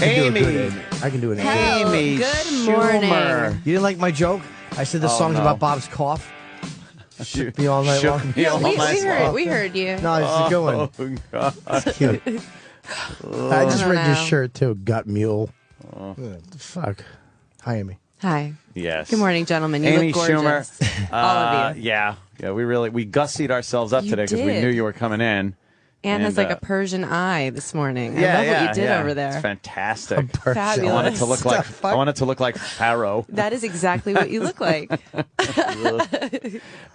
Amy. I can do an Hello. Amy Good morning. Schumer. You didn't like my joke? I said the song's about Bob's cough. Shook me all night long. We heard you. No, it's a good one. Oh, God. It's cute. I just read your shirt, too. Gut mule. Fuck. Hi, Amy. Hi. Yes. Good morning, gentlemen. You Amy look gorgeous. Schumer. All of you. Yeah, we gussied ourselves up You today because we did. knew you were coming in. Anne has like a Persian eye this morning. Yeah, I love what you did over there. It's fantastic. Fabulous. I want it to look like Pharaoh. That is exactly what you look like.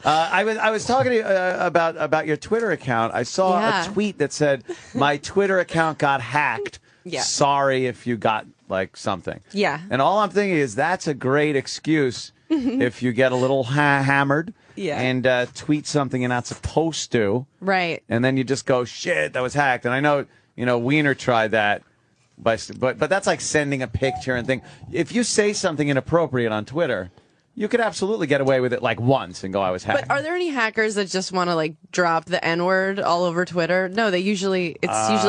I was talking to you about your Twitter account. I saw a tweet that said, "My Twitter account got hacked. Yeah. Sorry if you got like something." Yeah. And all I'm thinking is that's a great excuse if you get a little hammered. Yeah. And tweet something you're not supposed to. Right. And then you just go, shit, that was hacked. And I know, Wiener tried that. But that's like sending a picture and thing. If you say something inappropriate on Twitter, you could absolutely get away with it like once and go, I was hacked. But are there any hackers that just want to like drop the N-word all over Twitter? No, it's usually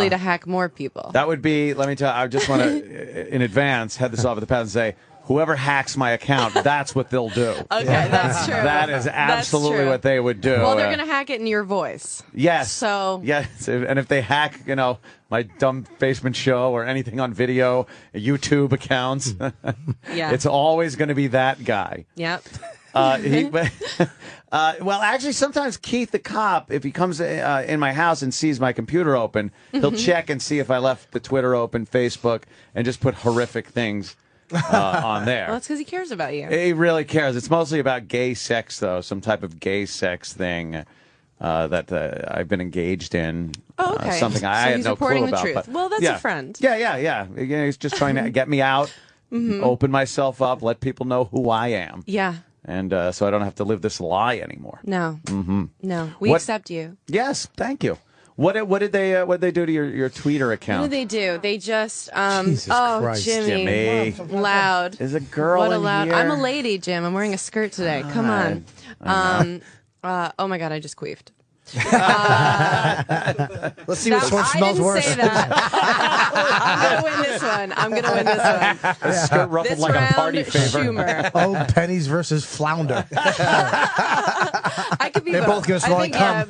to hack more people. That would be, let me tell you, I just want to, in advance, head this off at the pass and say, whoever hacks my account, that's what they'll do. Okay, that's true. That is absolutely what they would do. Well, they're going to hack it in your voice. Yes. So. Yes, and if they hack, my dumb basement show or anything on video, YouTube accounts, it's always going to be that guy. Yep. Well, actually, sometimes Keith the cop, if he comes in my house and sees my computer open, he'll check and see if I left the Twitter open, Facebook, and just put horrific things on there. Well, that's because he cares about you. He really cares. It's mostly about gay sex, though, some type of gay sex thing that I've been engaged in. Oh, okay. Something I had no clue about. The truth. But, well, that's a friend. Yeah. He's just trying to get me out, open myself up, let people know who I am. Yeah. And so I don't have to live this lie anymore. No. No. We accept you. Yes, thank you. What did they do to your Twitter account? What did they do? They just Jesus Christ. Jimmy. Loud. There's a girl What a in loud. here. I'm a lady, Jim. I'm wearing a skirt today. Come on. Oh my God, I just queefed. Let's see which one smells worse. I didn't say that. I'm going to win this one. A skirt ruffled This like round, a party favor. Schumer. Oh, pennies versus flounder. I could be They're both going to smell like cum.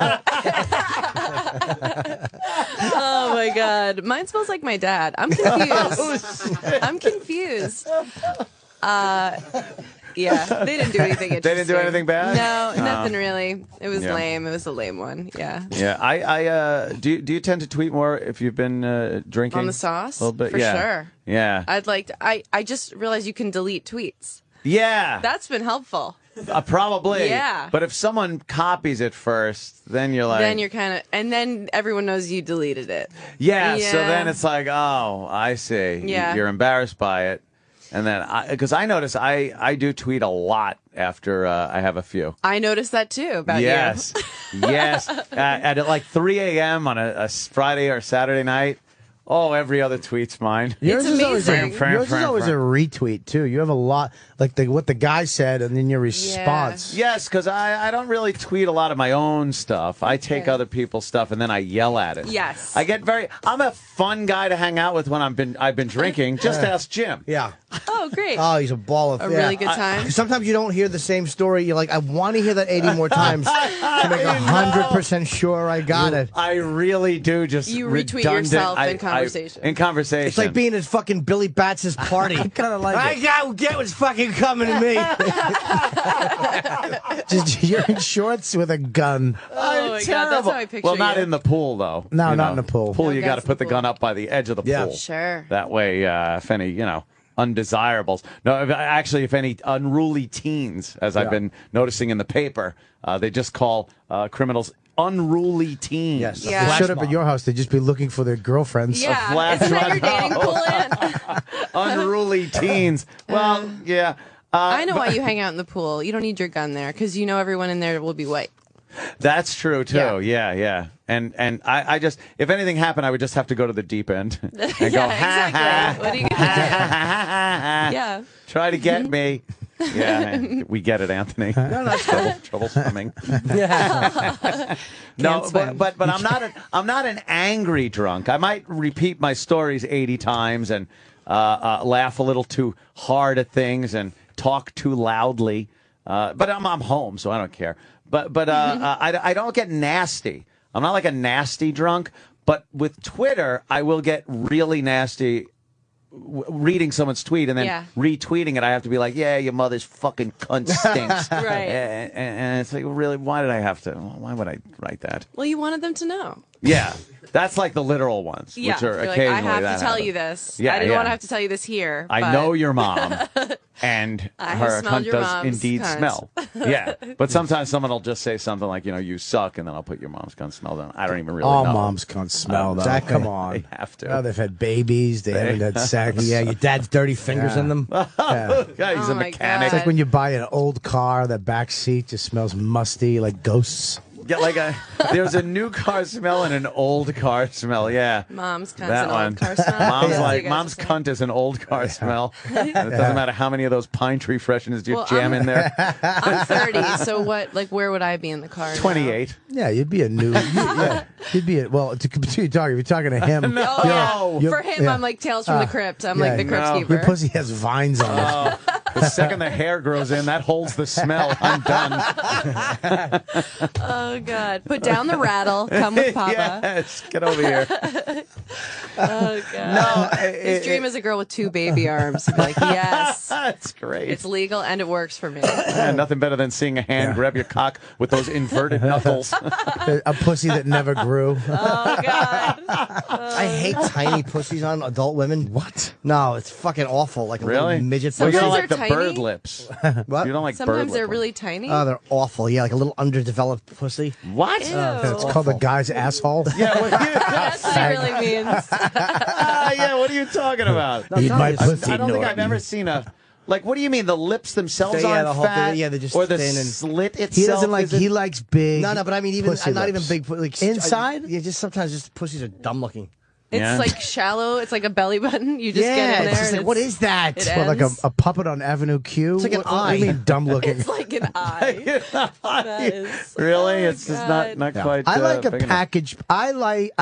Oh my God. Mine smells like my dad. I'm confused. I'm confused. Yeah, they didn't do anything interesting. They didn't do anything bad? No, nothing really. It was lame. It was a lame one. Yeah. Yeah, I do you tend to tweet more if you've been drinking? On the sauce? A little bit, For sure. Yeah. I just realized you can delete tweets. Yeah. That's been helpful. Probably. Yeah. But if someone copies it first, then you're like... Then you're kind of... And then everyone knows you deleted it. Yeah, so then it's like, oh, I see. Yeah. You're embarrassed by it. And then, because I notice I do tweet a lot after I have a few. I noticed that too about you. Yes. At like 3 a.m. on a Friday or Saturday night. Oh, every other tweet's mine. Yours is always amazing. yours is always a retweet, too. You have a lot, like what the guy said and then your response. Yes, because I don't really tweet a lot of my own stuff. I take other people's stuff and then I yell at it. Yes. I'm a fun guy to hang out with when I've been drinking. Just ask Jim. Yeah. Oh, great. Oh, he's a ball of... A really good time. Sometimes you don't hear the same story. You're like, I want to hear that 80 more times to make 100% sure I got it. I really do just You retweet redundant. yourself in conversation. In conversation. It's like being at fucking Billy Batts' party. I kind of like it. I get what's fucking coming to me. Just you're in shorts with a gun. Oh my God, that's how I picture Well, not you. in the pool, though. No, not in the pool. Pool, No you got to guys in put the the pool. gun up by the edge of the Yeah. pool. Sure. That way, if any, undesirables. No, actually, if any unruly teens, as I've been noticing in the paper, they just call criminals unruly teens. Yes. Yeah. They showed up at your house. They'd just be looking for their girlfriends. Yeah. flash Isn't that your flood. dating pool, Ann? Unruly teens. Well, yeah. I know why you hang out in the pool. You don't need your gun there because you know everyone in there will be white. That's true too. Yeah. And I just, if anything happened, I would just have to go to the deep end and go, ha exactly. ha. What are you gonna do? Yeah. Try to get me. Yeah, we get it, Anthony. No, that's trouble swimming. No, swim. but I'm not an angry drunk. I might repeat my stories 80 times and laugh a little too hard at things and talk too loudly. But I'm home, so I don't care. But I don't get nasty. I'm not like a nasty drunk. But with Twitter, I will get really nasty. Reading someone's tweet and then retweeting it, I have to be like, yeah, your mother's fucking cunt stinks. Right. And it's like, really, why did I have to? Why would I write that? Well, you wanted them to know. Yeah. That's like the literal ones, Yeah. which are You're occasionally like, I have that to tell happens. you this. Yeah, I didn't want to have to tell you this here. I know your mom, and I have her smelled cunt your does mom's indeed cunt. smell. Yeah, but sometimes someone will just say something like, you suck, and then I'll put your mom's cunt smell down. I don't even really All know. moms can't smell, though. Exactly. Come on. They have to. Oh, they've had babies. They haven't had sex. Yeah, your dad's dirty fingers in them. Yeah. Yeah, he's Oh a my mechanic. It's like when you buy an old car, the back seat just smells musty, like ghosts. Get like there's a new car smell and an old car smell. Yeah, Mom's cunt's that an one. old car smell. Mom's Yeah. like You guys mom's are saying. cunt is an old car smell. And it doesn't matter how many of those pine tree fresheners you Well, jam in there. I'm 30, so what? Like, where would I be in the car? now? 28. Yeah, you'd be a new. You'd be a, well. To continue talking, if you're talking to him, Oh yeah. you're- For him, yeah. I'm like Tales from the Crypt. I'm like the Crypt no. keeper. Your pussy has vines on it. The second the hair grows in, that holds the smell. I'm done. Oh God! Put down the rattle. Come with Papa. Yes, get over here. Oh God! No, His dream is a girl with 2 baby arms. He'd be like, yes, That's great. it's legal and it works for me. Yeah, nothing better than seeing a hand grab your cock with those inverted knuckles. A pussy that never grew. Oh God! I hate tiny pussies on adult women. What? No, it's fucking awful. Like a Really? little midget So you pussy. don't Sometimes like the they're bird tiny. lips. What? You don't like bird Sometimes they're lip really tiny. Oh, they're awful. Yeah, like a little underdeveloped pussy. ones. What? Ew. It's called a guy's asshole. Yeah, what, That's what it really means. yeah, what are you talking about? Eat my I- pussy, I don't think Norton. I've ever seen a. Like, what do you mean? The lips themselves Yeah, aren't the whole thing- fat? yeah, they're just or the thin and- slit itself. He doesn't like. isn't- He likes big. No, but I mean, even pussy not even lips. big. Like Inside? yeah, just sometimes just pussies are dumb looking. It's Yeah. like shallow. It's like a belly button. You just yeah, get in there. it's just and like, what is that? it What, like ends. a puppet on Avenue Q? It's like an What do you eye. mean dumb looking? It's like an eye. That is. Really? Oh, It's just God. not quite. I like a big enough. package.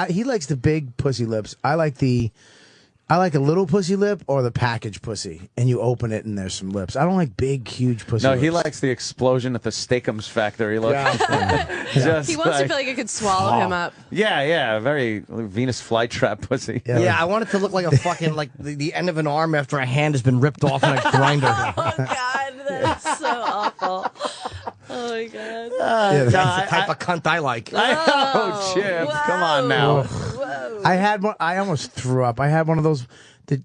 He likes the big pussy lips. I like a little pussy lip or the package pussy, and you open it and there's some lips. I don't like big, huge pussy No, lips. he likes the explosion at the Steakums factory. Look, Just He wants to like- feel like it could swallow him up. Yeah, very Venus flytrap pussy. Yeah, I want it to look like a fucking like the end of an arm after a hand has been ripped off in a grinder. Oh God, that's so awful. Oh my God. Yeah, That's the type of cunt I like. I know, Chip. Come on now. I had one. I almost threw up. I had one of those. That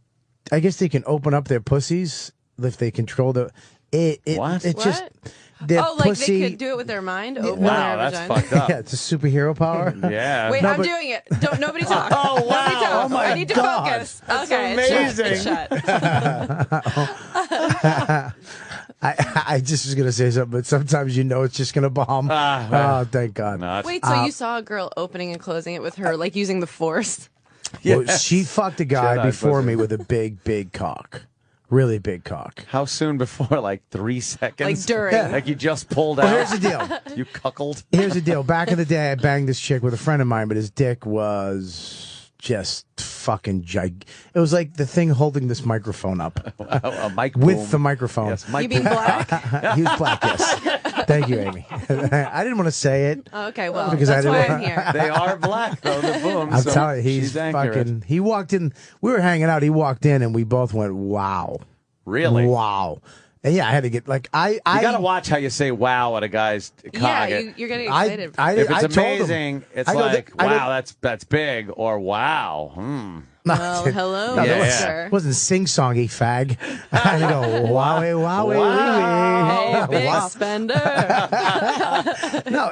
I guess they can open up their pussies if they control the. What? It's just What? their Oh, like pussy. they could do it with their mind. Open Wow, their that's vagina. fucked up. Yeah, it's a superhero power. Yeah. Wait, No, I'm but- doing it. Don't nobody talk. Oh, wow. Nobody talk. Oh, my I need to God. focus. That's okay, amazing. It's shut. It's shut. I just was gonna say something, but sometimes you know it's just gonna bomb. well. Oh, thank God. No, it's- Wait, so you saw a girl opening and closing it with her, like using the force? Well, Yes. she fucked a guy Jedi before pussy. me with a big cock, really big cock. How soon before? Like 3 seconds? Like during. Yeah. Like you just pulled Well, out? here's the deal. You cuckold? Here's the deal. Back in the day, I banged this chick with a friend of mine, but his dick was just fucking It was like the thing holding this microphone up A mic with boom. the microphone. Yes, mic You mean boom. black? He was black, yes. Thank you, Amy. I didn't want to say it. Oh, okay, well, Because I that's why didn't I'm here. They are black, though, the booms. I'm so telling you, he's she's accurate. fucking. He walked in. We were hanging out. He walked in, and we both went, "Wow, Really? wow." And yeah, I had to get like I. You got to watch how you say wow at a guy's cock. Yeah, you're getting excited. If it's I told him. amazing, it's I go, like, I go- wow, that's big, or wow, Well, hello, No, Yeah, that sir. wasn't sing-songy, fag. I go, wowie, wowie, Hey, wee, wee. big spender. No,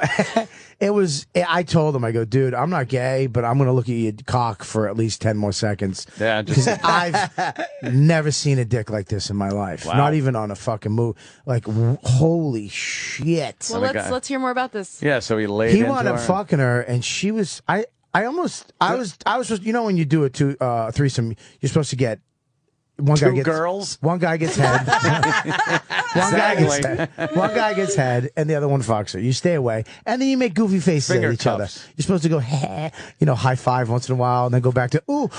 it was. I told him, I go, dude, I'm not gay, but I'm gonna look at your cock for at least 10 more seconds. Yeah, just Because I've never seen a dick like this in my life. Wow. Not even on a fucking move. Like, holy shit. Well, let's hear more about this. yeah. So he laid. He into wound up her. fucking her, and she was. I was supposed. You know, when you do a threesome, you're supposed to get one guy Two gets girls? One guy gets head. One guy gets head, and the other one fucks her. You stay away, and then you make goofy faces Finger at each other. cuffs. You're supposed to go, high five once in a while, and then go back to ooh,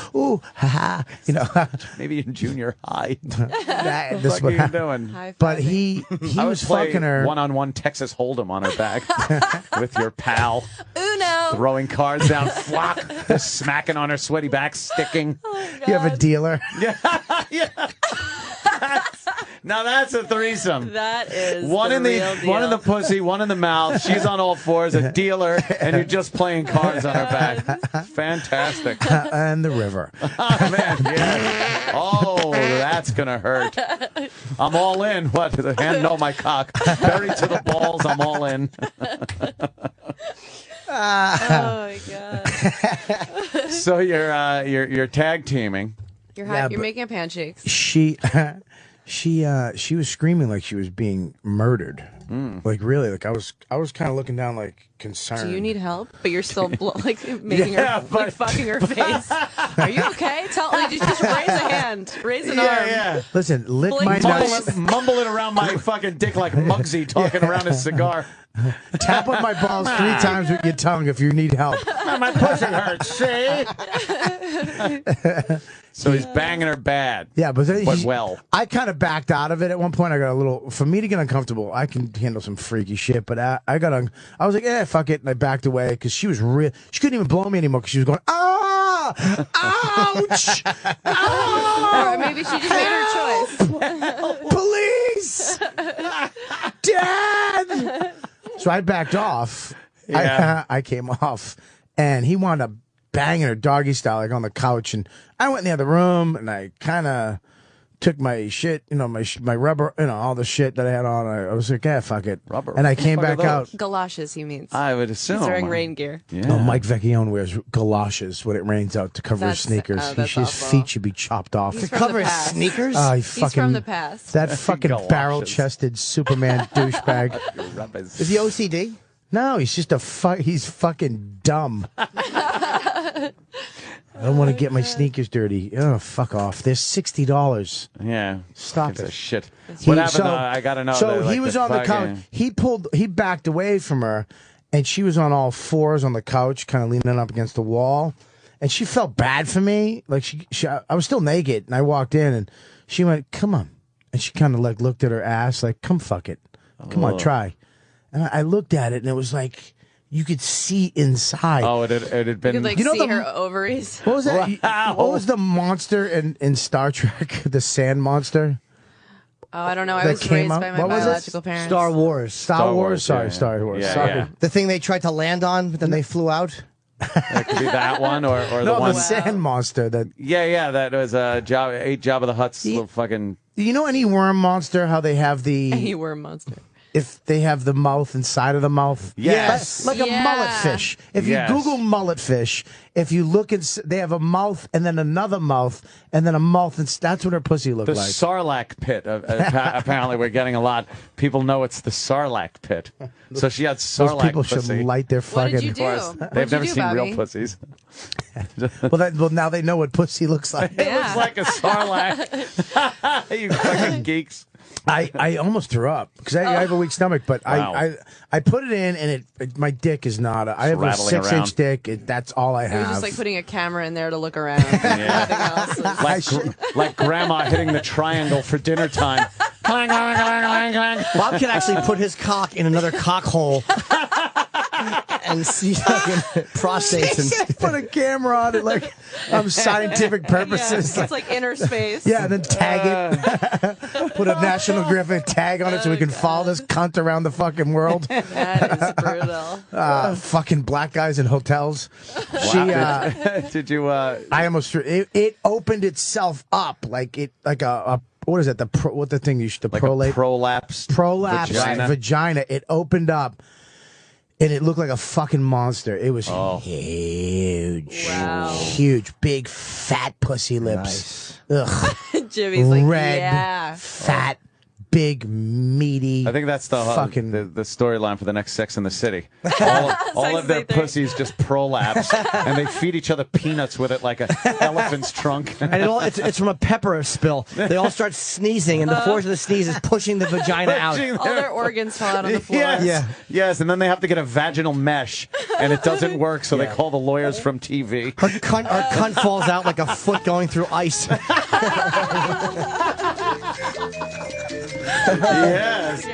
ha ha. Maybe in junior high. This What are you doing? High But fiving. he I would was play fucking her. one-on-one Texas Hold'em on her back with your pal, Uno. throwing cards down, flock, just smacking on her sweaty back, sticking. You have a dealer. Now that's a threesome. That is One the in real the deal. one in the pussy, one in the mouth. She's on all fours, a dealer, and you're just playing cards on her back. Fantastic. And the river. Oh man, yeah. Oh, that's gonna hurt. I'm all in. What? The hand? No, my cock. Buried to the balls. I'm all in. Oh my god. So you're tag teaming. You're Yeah, you're but- making pancakes. She was screaming like she was being murdered. Like really, like I was kind of looking down like concerned. Do you need help? But you're still making Yeah, her but- like fucking her face. Are you okay? Just raise a hand, raise an arm. Yeah. Listen, lick Blink my twice. nuts, Mumble it around my fucking dick like Muggsy talking around his cigar. tap on my balls 3 times with your tongue if you need help. My pussy hurts. See? So he's banging her bad. Yeah, but well. I kind of backed out of it at one point. I got a little. For me to get uncomfortable, I can handle some freaky shit. But I was like, fuck it, and I backed away because she was real. She couldn't even blow me anymore because she was going, ouch, Or maybe she just made her choice. police, dad. So I backed off. Yeah. I came off, and he wound up banging her doggy style like on the couch, and I went in the other room and I kind of took my shit, my rubber, all the shit that I had on. I was like, fuck it, Rubber? and I What the came fuck are back out. those? Galoshes, he means. I would assume. He's wearing rain gear. Yeah. Oh, Mike Vecchione wears galoshes when it rains out to cover his That's- sneakers. that's His awful. feet should be chopped off. He's To from cover the his past. sneakers? He's from the past. That fucking Galoshes. barrel-chested Superman douchebag. Is he OCD? No, he's just he's fucking dumb. I don't want to get my sneakers dirty. Oh, fuck off. They're $60. Yeah. Stop It's it. a shit. He- What happened? so- I gotta know. So like he was on the couch. fucking- He backed away from her, and she was on all fours on the couch, kind of leaning up against the wall. And she felt bad for me. Like I was still naked, and I walked in, and she went, "Come on," and she kind of like looked at her ass, like, "Come fuck it, come on, try." And I looked at it, and it was like you could see inside. Oh, it had You been. could like You know see the- her ovaries. What was that? Wow. What was the monster in Star Trek? The sand monster? Oh, I don't know. I That was came raised up- by my what was it? biological parents. Star Wars. Star Wars. Sorry, yeah. Star Wars. Yeah, Sorry. yeah. The thing they tried to land on, but then they flew out. That could be that one or the No, one. the sand monster. That Yeah. That was Jabba the Hutt's little fucking. you know any worm monster? How they have You were a monster. if they have the mouth inside of the mouth. Yes. Like a Yeah. mullet fish. If you Yes. Google mullet fish, if you look at, they have a mouth and then another mouth and then a mouth, and that's what her pussy looked The like. Sarlacc pit. Apparently, we're getting a lot. People know it's the Sarlacc pit. So she had Those Sarlacc people pussy. should light their What fucking. did you do? Of course, What'd they've you never do, seen real Bobby? pussies. Well, now they know what pussy looks like. It looks like a Sarlacc. You fucking geeks. I almost threw up because I have a weak stomach, but Wow. I put it in and my dick is not. I have a rattling 6-inch around. dick. That's all I It have. was just like putting a camera in there to look around. Nothing else. Like grandma hitting the triangle for dinner time. Clang, clang, clang, clang, clang. Bob can actually put his cock in another cock hole and see fucking prostates and put a camera on it like scientific Yeah, purposes. it's like inner space. Yeah, and then tag it. Put a National Geographic tag on it so we can follow this cunt around the fucking world. That is brutal. Fucking black guys in hotels. Did you? I almost threw it opened itself up like a what is that? What the thing you should Like a prolapse prolapse vagina. It opened up. And it looked like a fucking monster. It was Oh. huge. Wow. Huge, big, fat pussy lips. Ugh. Jimmy's like, Red, yeah. fat, big, meaty. I think that's the fucking the storyline for the next Sex in the City. All of their pussies just prolapse, and they feed each other peanuts with it like an elephant's trunk. And it's from a pepper spill. They all start sneezing, and the force of the sneeze is pushing the vagina out. All their organs fall out on the floor. Yes, and then they have to get a vaginal mesh, and it doesn't work, so they call the lawyers from TV. Her cunt falls out like a foot going through ice. Yes.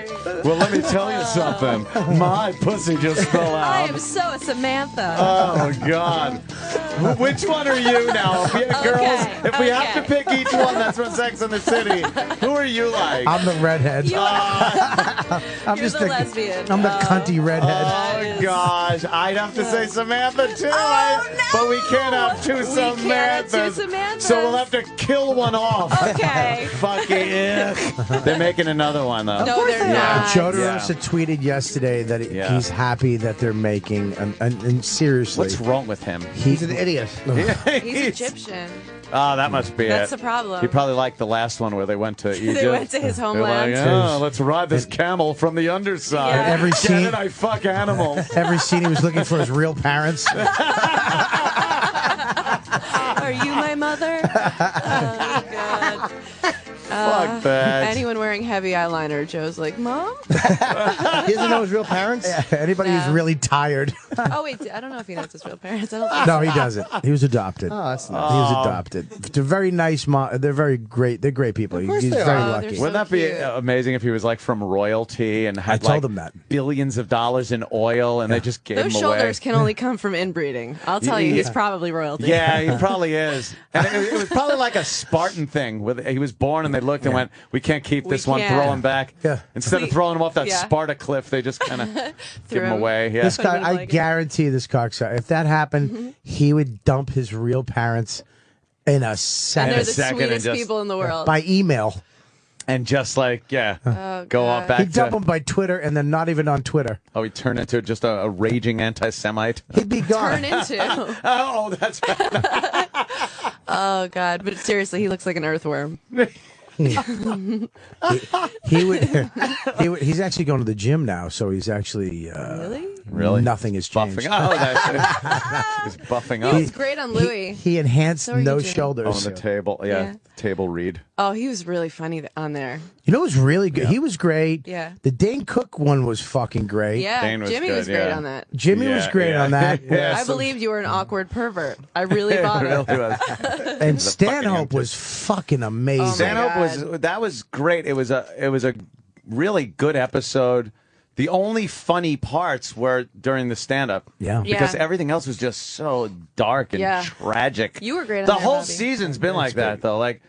Well, let me tell you something. My pussy just fell out. I am so a Samantha. Oh, God. Which one are you now? Girls, if we have to pick each one that's from Sex and the City, who are you like? I'm the redhead. I'm just the lesbian. I'm the cunty redhead. Oh, gosh. I'd have to say Samantha, too. No. But we can't have two Samanthas. So we'll have to kill one off. Okay. Fucking They're making another one, though. No, they're not. Jodorowsky tweeted yesterday that he's happy that they're making, and seriously. What's wrong with him? He's an idiot. He's Egyptian. Oh, that must be That's it. the problem. He probably liked the last one where they went to Egypt. They went to his homeland. They're like, oh, let's ride this camel from the underside. Yeah. Every Get scene- it? I fuck animals. Every scene he was looking for his real parents. Are you my mother? Oh, God. Fuck that. Anyone wearing heavy eyeliner, Joe's like, Mom? He doesn't know his real parents? Anybody who's No. really tired. Oh, wait, I don't know if he knows his real parents. I don't think No, he doesn't. He was adopted. Oh, that's nice. He was adopted. They're very nice. They're very great. They're great people. course He's they very are. lucky. They're Wouldn't that be cute. amazing if he was like from royalty and had I told like him that. billions of dollars in oil and they just gave Those him away? shoulders can only come from inbreeding. I'll tell you, he's probably royalty. Yeah, he probably is. And it was probably like a Spartan thing. He was born and they looked and went, we can't keep We this one, can't. throw him back. Yeah. Instead of throwing him off that Yeah. Sparta cliff, they just kind of give Threw him him. away. Yeah. This Put him guy, in a I blanket. guarantee this cocksucker, if that happened, he would dump his real parents in a And second they're a the second and sweetest just- people in the world. by email. And just like, go God. off back He'd dump to... them by Twitter and then not even on Twitter. Oh, he turned into just a raging anti-Semite. He'd be Turn gone. into. Oh, that's right. Oh, God. But seriously, he looks like an earthworm. He would. He's actually going to the gym now, so he's actually. Really? Really? Nothing has changed. Buffing. Oh, that's it. He's buffing He up. was great on Louis. He enhanced So are you, no Jim. shoulders. On the table. Yeah. Table read. Oh, he was really funny on there. You know, it was really good. He was great. Yeah. The Dane Cook one was fucking great. Yeah, Dane was Jimmy good, was great yeah. on that. Jimmy was Yeah, great yeah. on that. Yeah. I believed you were an awkward pervert. I really bought It it. really was. And Stanhope fucking was fucking amazing. Oh, my Stanhope that was great. It was a really good episode. The only funny parts were during the stand-up. Yeah. Because Yeah. everything else was just so dark and Yeah. tragic. You were great on The there, whole Bobby. season's been like that, though. Like,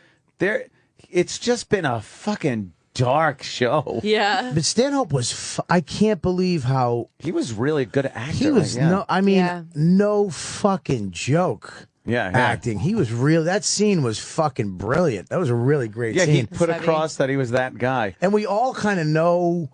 it's just been a fucking dark show. Yeah. But Stanhope was. I can't believe how He was really a good actor. he was. yeah. No, I mean, Yeah. no fucking joke. Yeah, yeah. Acting. He was real. That scene was fucking brilliant. That was a really great Yeah, he scene. put Heavy. across that he was that guy. And we all kind of know.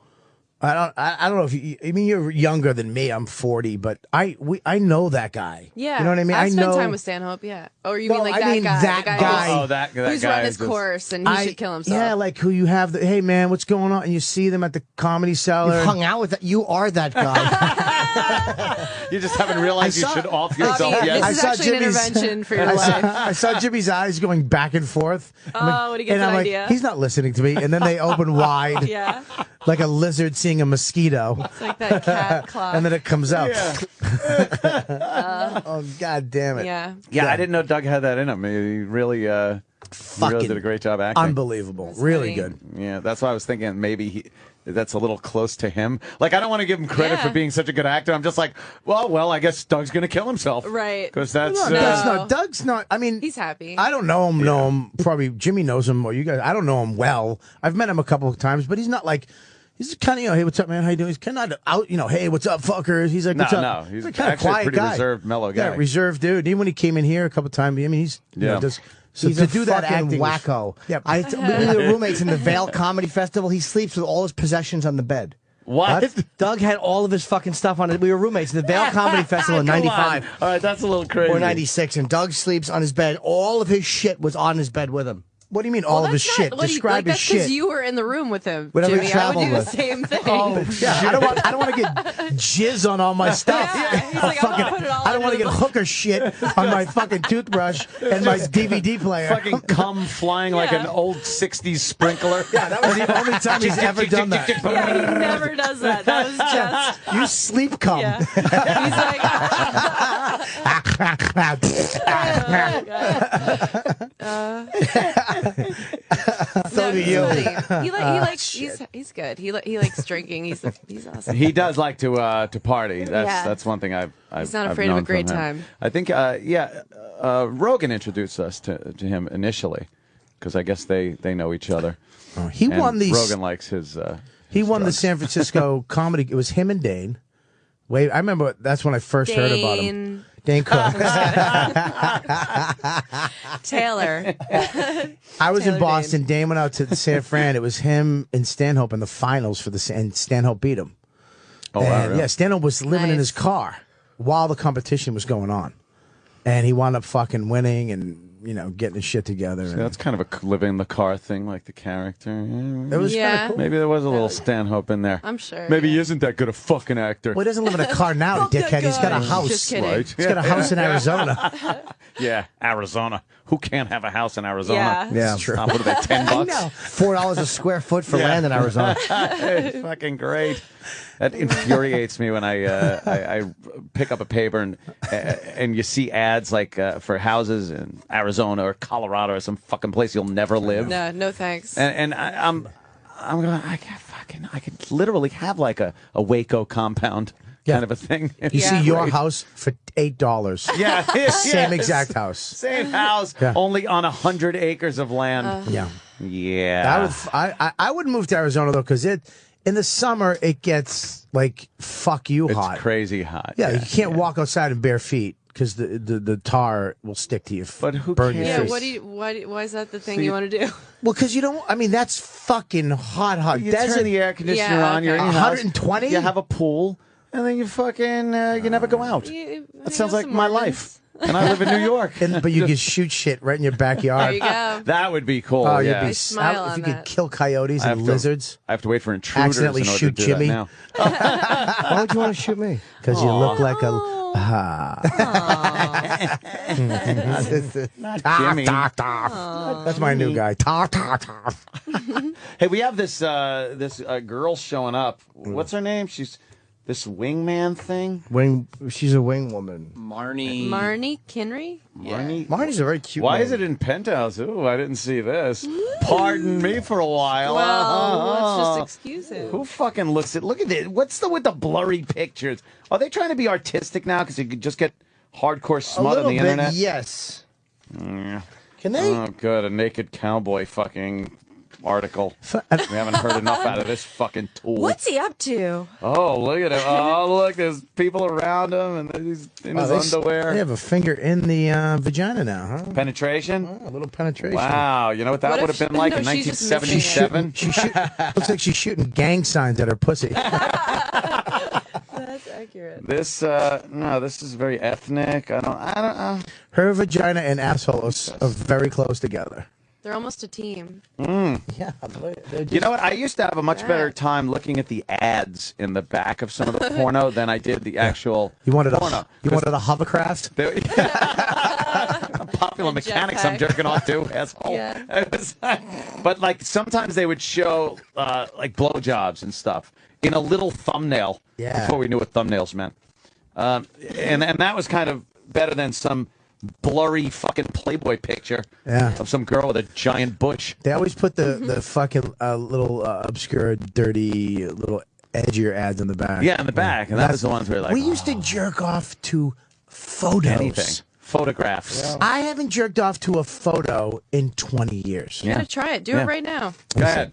I don't know if you. I mean, you're younger than me. I'm 40, but I know that guy. Yeah. You know what I mean? I've spent know. time with Stanhope, yeah. Or you No, mean like I that mean guy? that the guy. guy. who's- Oh, that Who's guy run is his just- course and he should kill himself. Yeah, like who you have. Hey man, what's going on? And you see them at the Comedy Cellar. You've hung out with that. You are that guy. You just haven't realized you saw- should off Bobby, yourself yet. this I is saw actually an Jimmy's- intervention for your I life. saw, I saw Jimmy's eyes going back and forth. Oh, when he gets and an I'm idea. like, he's not listening to me. And then they open wide, Yeah. like a lizard seeing a mosquito. It's like that cat clock. And then it comes out. Yeah. Oh, God damn it. Yeah. Yeah, I didn't know Doug had that in him. He really, he really Fucking did a great job acting. Unbelievable. Really funny. good. Yeah, that's why I was thinking maybe that's a little close to him. Like, I don't want to give him credit Yeah. for being such a good actor. I'm just like, well, I guess Doug's going to kill himself. Right. Because that's... No, Doug's No. not. Doug's not. I mean, He's happy. I don't know him. Probably Jimmy knows him, or you guys. I don't know him well. I've met him a couple of times, but he's not like. He's kind of, hey, what's up, man? How you doing? He's kind of out, hey, what's up, fuckers? He's like, what's No, up? no, he's a kind of actually a quiet pretty guy. reserved, mellow guy. Yeah, reserved dude. Even when he came in here a couple of times, I mean, he's Yeah. so He's to a do that fucking acting was- wacko. Yeah, We were roommates in the Vale Comedy Festival. He sleeps with all his possessions on the bed. What? Doug had all of his fucking stuff on it. We were roommates in the Vale Comedy Festival in Come on. '95 All right, that's a little crazy. or '96, and Doug sleeps on his bed. All of his shit was on his bed with him. What do you mean all of his shit? Describe his shit. Because you were in the room with him, Whatever Jimmy. he I would traveled do the with. same thing. Yeah, I don't want to get jizz on all my stuff. Yeah, he's like, I'm gonna put it all I don't want to under get the hooker shit on my fucking toothbrush and my DVD player. Fucking cum flying like an Yeah. old 60s sprinkler. Yeah, that was the only time he's ever done that. Yeah, he never does that. That was just. You sleep cum. Yeah. He's like. So do you. He's good. He likes drinking. He's awesome. He does like to party. That's one thing I've He's not I've afraid of a known great from him. time. I think Rogan introduced us to him initially because I guess they know each other. He And won these. Rogan likes his. He won the drugs. San Francisco comedy. It was him and Dane. Wait, I remember that's when I first heard about him. Dane Cook. Taylor. I was in Taylor Boston. Dane went out to the San Fran. It was him and Stanhope in the finals for and Stanhope beat him. Oh wow! And, Really? yeah, Stanhope was living in Nice. his car while the competition was going on, and he wound up fucking winning and getting his shit together. See, that's kind of a living in the car thing, like the character. It was Yeah. kind of cool. Maybe there was a little Stanhope in there. I'm sure. Maybe he yeah. isn't that good a fucking actor. Well, he doesn't live in a car now, Fuck that dickhead. He's got a guy. house. Just kidding. Right? He's got a house in Arizona. Yeah, Arizona. Who can't have a house in Arizona? Yeah. Yeah, true. What are they, $10? $4 a square foot for land in Arizona. It's fucking great. That infuriates me when I pick up a paper and you see ads like for houses in Arizona or Colorado or some fucking place you'll never live. No thanks. And I'm going. I could literally have like a Waco compound Yeah. kind of a thing. You Yeah. see your Great. house for $8. Yeah, Same yes. exact house. Same house, Yeah. only on 100 acres of land. Yeah. Yeah. I would move to Arizona though, because in the summer it gets like fuck you It's hot. crazy hot. Yeah, you can't walk outside in bare feet because the tar will stick to you. But who burn cares? your yeah. face. Why is that the thing So you you- want to do? Well, because you don't. I mean, that's fucking hot. You Desert. turn the air conditioner Yeah, on. You're in okay. your house. 120? You have a pool, and then you fucking you never go out. That sounds like my life. And I live in New York. But you can shoot shit right in your backyard. There you go. That would be cool. Oh, yeah. you'd be smile if on you that. could kill coyotes I and have to- lizards I have to wait for intruders Accidentally in order shoot to do Jimmy. that now. Why would you want to shoot me? because you look like a. Jimmy. That's my new guy. Hey, we have this girl showing up. What's her name? She's this wingman thing. She's a wing woman. Marnie. Marnie Kinry? Marnie. Marnie's a very cute Why name. is it in Penthouse? Ooh, I didn't see this. Pardon me for a while. Well, let's just excuse him. Who fucking looks at? Look at it. What's with the blurry pictures? Are they trying to be artistic now? Because you could just get hardcore a smut on little the bit, internet. yes. Yeah. Can they? Oh, good. A naked cowboy fucking article. We haven't heard enough out of this fucking tool. What's he up to? Oh, look at him. Oh, look. There's people around him, and he's in his underwear. They have a finger in the vagina now, huh? Penetration? A little penetration. Wow. You know what that What would if- have been like no, in she's just missing it. 1977? Looks like she's shooting gang signs at her pussy. That's accurate. This, no, this is very ethnic. I don't. Her vagina and asshole are very close together. They're almost a team. Yeah. You know what? I used to have a much better time looking at the ads in the back of some of the porno than I did the actual You wanted porno. a hovercraft? They- Popular Mechanics I'm jetpack. jerking off to, asshole. Yeah. It was- but like sometimes they would show like blowjobs and stuff in a little thumbnail before we knew what thumbnails meant. And that was kind of better than some blurry fucking Playboy picture of some girl with a giant bush. They always put the fucking little obscure, dirty, little edgier ads in the back. Yeah, in the back. And that was the ones where like, we used to jerk off to photos. anything. Photographs. I haven't jerked off to a photo in 20 years. You gotta try it. Do it right now. Go ahead.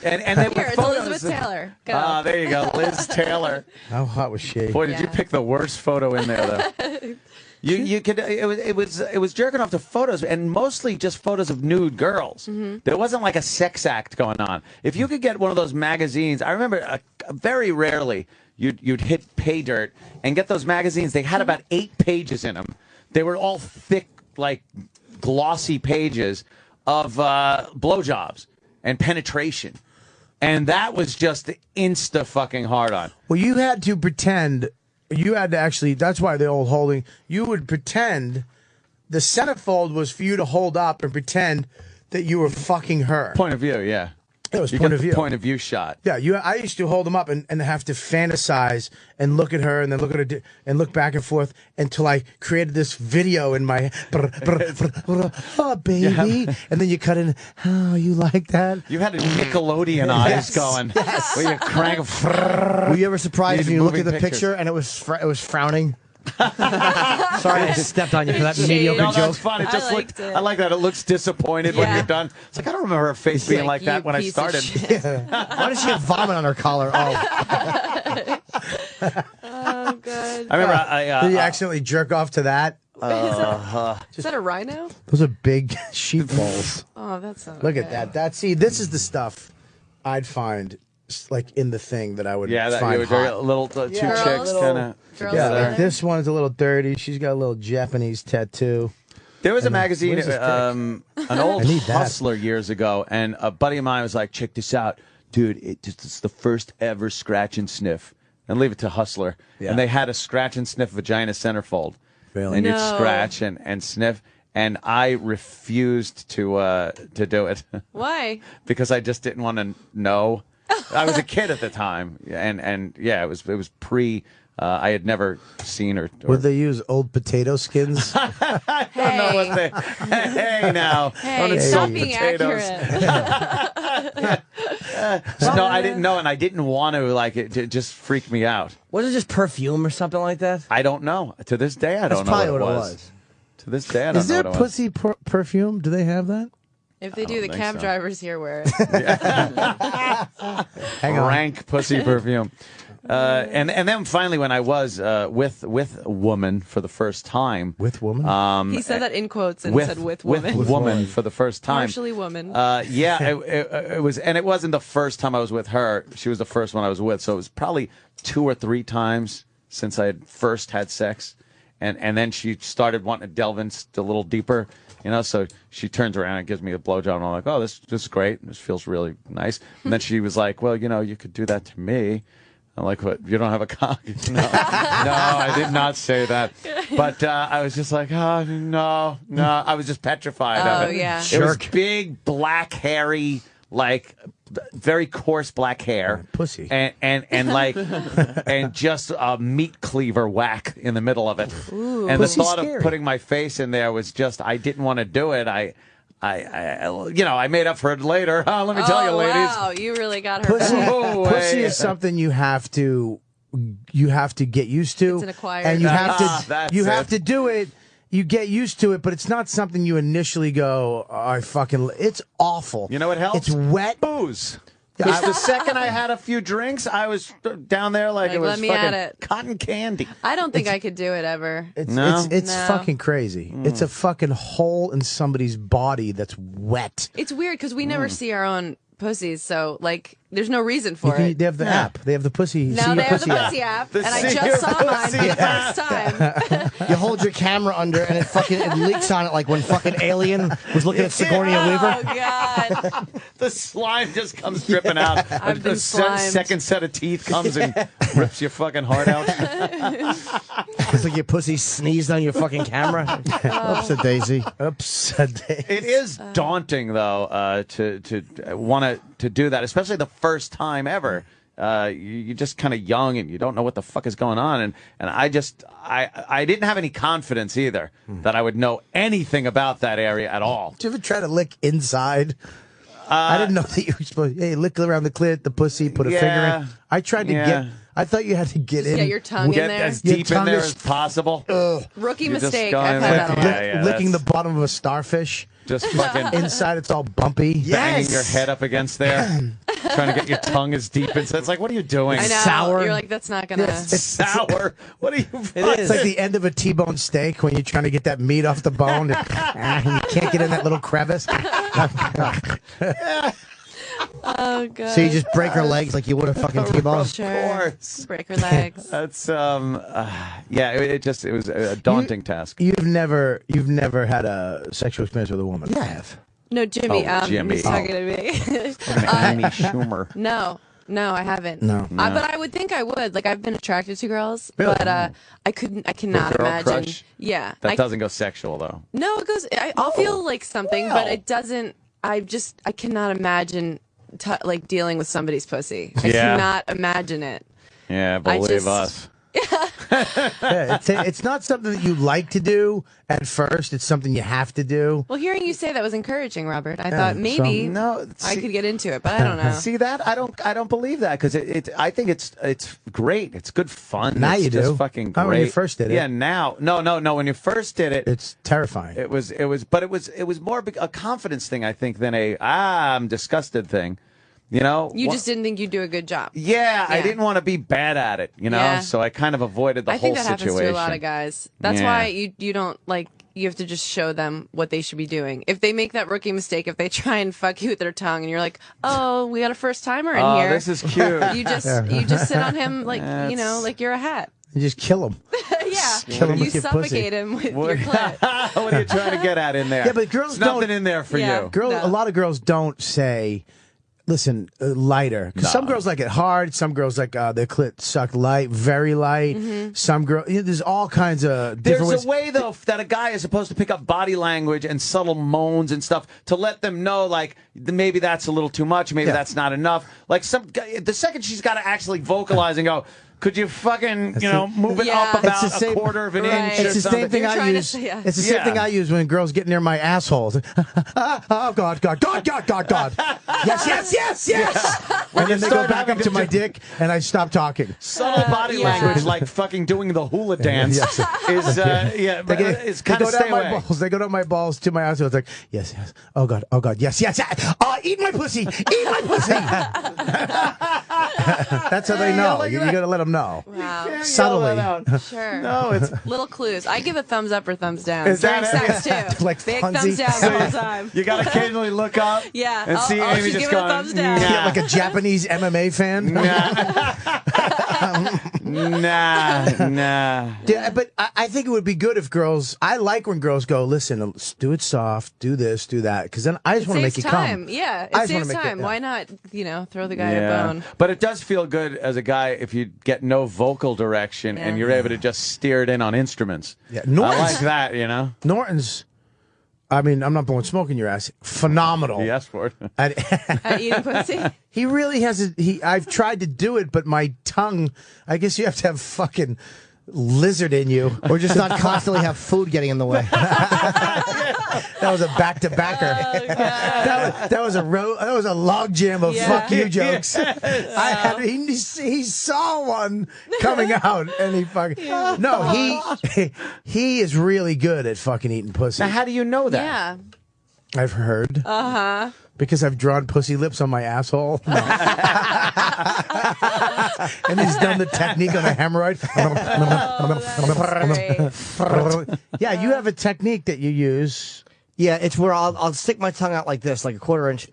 And they Here, it's Elizabeth Taylor. Go. Ah, there you go, Liz Taylor. How hot was she? Boy, did you pick the worst photo in there, though. You could it was jerking off to photos and mostly just photos of nude girls. There wasn't like a sex act going on. If you could get one of those magazines, I remember very rarely you'd hit Pay Dirt and get those magazines. They had about 8 pages in them. They were all thick, like glossy pages of blowjobs and penetration. And that was just insta fucking hard on. Well, you had to pretend. You had to actually. That's why the old holding. You would pretend the centerfold was for you to hold up and pretend that you were fucking her. Point of view, yeah. It was You point get of the view. point of view shot. Yeah, I used to hold them up and have to fantasize and look at her and then look at her and look back and forth until I created this video in my oh baby, and then you cut in. Oh, you like that? You had a Nickelodeon eyes going. Yes. Where you crank. Were you ever surprised when you looked at the Moving picture and it was frowning? Sorry, I stepped on you for that mediocre No, joke. that's fun. It just I liked looked. it. I like that. It looks disappointed when Yeah. you're done. It's like I don't remember her face being like that "You when I piece of started. shit." Why does she have vomit on her collar? Oh, Oh, good. I remember. Did you accidentally jerk off to that? Is that a rhino? Those are big sheep balls. Oh, that's not Look okay. at that. This is the stuff I'd find like in the thing that I would Yeah, that you find were hot. a little two Girls? chicks kind of. Girls Yeah, together? like this one's a little dirty. She's got a little Japanese tattoo. There was a magazine, where's this dick? an old I need that. Hustler years ago, and a buddy of mine was like, "Check this out, dude! It's the first ever scratch and sniff." And leave it to Hustler. Yeah. And they had a scratch and sniff vagina centerfold. Really? And you'd No. scratch and sniff. And I refused to do it Why? because I just didn't want to know. I was a kid at the time, and yeah, it was pre. I had never seen or Would they use old potato skins? don't know what they. Hey now, Hey, Don't stop insult being potatoes. accurate. No, I didn't know, and I didn't want to. Like it just freaked me out. was it just perfume or something like that? I don't know. To this day, I That's don't know probably what what it it was. was. To this day, I don't Is know there what it was. pussy perfume? Do they have that? If they do, the think cab so. drivers here wear it. Hang on. Rank pussy perfume. And then finally, when I was with a woman for the first time, With woman? He said that in quotes and said with women. woman for the first time. Partially woman. Yeah, it was, and it wasn't the first time I was with her. She was the first one I was with, so it was probably 2 or 3 times since I had first had sex, and then she started wanting to delve in a little deeper, So she turns around and gives me a blowjob, and I'm like, oh, this is great. This feels really nice. And then she was like, well, you could do that to me. I'm like, what? You don't have a cock? No, I did not say that. But I was just like, oh, no. I was just petrified of Oh, it. yeah. It was big, black, hairy, like very coarse black hair, Pussy. and like and just a meat cleaver whack in the middle of it. Ooh. And Pussy's the thought scary. of putting my face in there was just, I didn't want to do it. I made up for it later. Let me tell you, ladies. Wow, you really got her. Pussy, back. Oh, pussy hey. is something you have to get used to. It's an acquired and you have taste. to That's you have it. to do it. You get used to it, but it's not something you initially go, oh, I fucking. It's awful. You know what helps? It's wet. Booze. Yeah, Because the second I had a few drinks, I was down there like it was let me fucking at it. cotton candy. I don't think I could do it ever. It's No? it's No. fucking crazy. It's a fucking hole in somebody's body that's wet. It's weird because we never see our own pussies, so like, there's no reason for They it. have the app. They have the pussy. Now see they your have the pussy app. pussy app, The and I see just your saw mine for pussy the first time. You hold your camera under and it leaks on it like when fucking Alien was looking at Sigourney Weaver. Oh God! The slime just comes dripping out. I've The been slimed. second set of teeth comes and rips your fucking heart out. It's like your pussy sneezed on your fucking camera. Oops, a daisy. Oops. It is daunting, though, to want to do that, especially the first time ever. You're just kind of young and you don't know what the fuck is going on, and I didn't have any confidence either that I would know anything about that area at all. Did you ever try to lick inside? I didn't know that you were supposed to, hey, lick around the clit, the pussy, put a finger Yeah. in. I tried to Yeah. I thought you had to get in. Get your tongue in Get there. as Your deep in tongue there is- as possible. Rookie You're just mistake. going I've had like- that a lot. Yeah, licking the that's- bottom of a starfish. Just fucking Inside, it's all bumpy. banging your head up against there, trying to get your tongue as deep inside. It's like, what are you doing? I know. Sour. You're like, that's not gonna. It's sour. What are you? It's like the end of a T-bone steak when you're trying to get that meat off the bone. And you can't get in that little crevice. Oh God! So you just break her legs like you would a fucking T-bone. Sure. course. Break her legs. That's yeah. It was a daunting task. You've never had a sexual experience with a woman. Yeah, I have. No, Jimmy. Jimmy. He's talking to me. Amy Schumer. No, I haven't. No. But I would think I would. Like, I've been attracted to girls, but I cannot Girl imagine. crush? Yeah. That doesn't go sexual though. No, it goes. I'll feel like something, but it doesn't. I cannot imagine like dealing with somebody's pussy. I Yeah. cannot imagine it. Yeah, believe us. Yeah, it's not something that you like to do at first. It's something you have to do. Well, hearing you say that was encouraging, Robert. I thought maybe No, I see- could get into it, but I don't know. See that? I don't believe that because I think it's great. It's good fun. Now it's you just do. fucking Oh, great. when you first did it. Yeah, now. No. When you first did it, It's terrifying. it was more a confidence thing, I think, than I'm disgusted thing. You know, You just didn't think you'd do a good job. Yeah, I Yeah. didn't want to be bad at it. You know, Yeah. so I kind of avoided the I whole think that situation. happens to a lot of guys. That's Yeah. why you don't like. You have to just show them what they should be doing. If they make that rookie mistake, if they try and fuck you with their tongue, and you're like, "Oh, we got a first timer in Oh, here," this is cute. you just sit on him like like you're a hat. You just kill them. Yeah, Kill him you with your suffocate him with your clit. What are you trying to get at in there? Yeah, but girls There's nothing don't- in there for Yeah. you. No. A lot of girls don't say, listen, lighter. 'Cause some girls like it hard. Some girls like their clit sucked light, very light. Mm-hmm. Some girls, there's all kinds of different There's ways. a way, though, that a guy is supposed to pick up body language and subtle moans and stuff to let them know, like, maybe that's a little too much, maybe Yeah. that's not enough. Like, the second she's got to actually vocalize and go, could you fucking, move it Yeah. up about It's the same- a quarter of an Right. inch or It's the something? same thing You're I trying to use. say, yeah. It's the same Yeah. thing I use when girls get near my assholes. Oh God, God, God, God, God, God. Yes, yes, yes, yes. And then they go start back having up to to my do- dick, and I stop talking. Subtle body yeah. language, like fucking doing the hula dance, Yes. is, but it's kind they of go stay down my away. balls. They go down my balls to my asshole. It's like, yes, yes. Oh God, yes, yes, yes. Eat my pussy. Eat my pussy. That's how they know. like You that. got to let them know. Wow. Yell Subtly. that out. Sure. No, it's Little clues. I give a thumbs up or thumbs down. Is During that sex too. Like Big Fonzie. thumbs down the whole time. you got to occasionally look up Yeah. and see Amy she's just giving a going, thumbs down. "Nah." Yeah, like a Japanese MMA fan. Nah. Yeah, but I think it would be good if girls. I like when girls go, listen, let's do it soft, do this, do that, because then I just want to make Saves you time. come. Yeah, I it just wanna saves make it- time. yeah. Why not, throw the guy a bone? But it does feel good as a guy if you get no vocal direction and Yeah. you're able to just steer it in on instruments. Yeah, I Norton's- like that, you know? Norton's. I mean, I'm not blowing smoke in your ass. Phenomenal. He asked for it. At eating pussy. He really has. I've tried to do it, but my tongue. I guess you have to have fucking lizard in you. Or just not constantly have food getting in the way. That was a back-to-backer. Oh, God. That was a log jam of Yeah. fuck you jokes. He saw one coming out, and he fucking he is really good at fucking eating pussy. Now, how do you know that? Yeah. I've heard. Because I've drawn pussy lips on my asshole. No. And he's done the technique on a hemorrhoid. Yeah, you have a technique that you use. Yeah, it's where I'll stick my tongue out like this, like a quarter inch.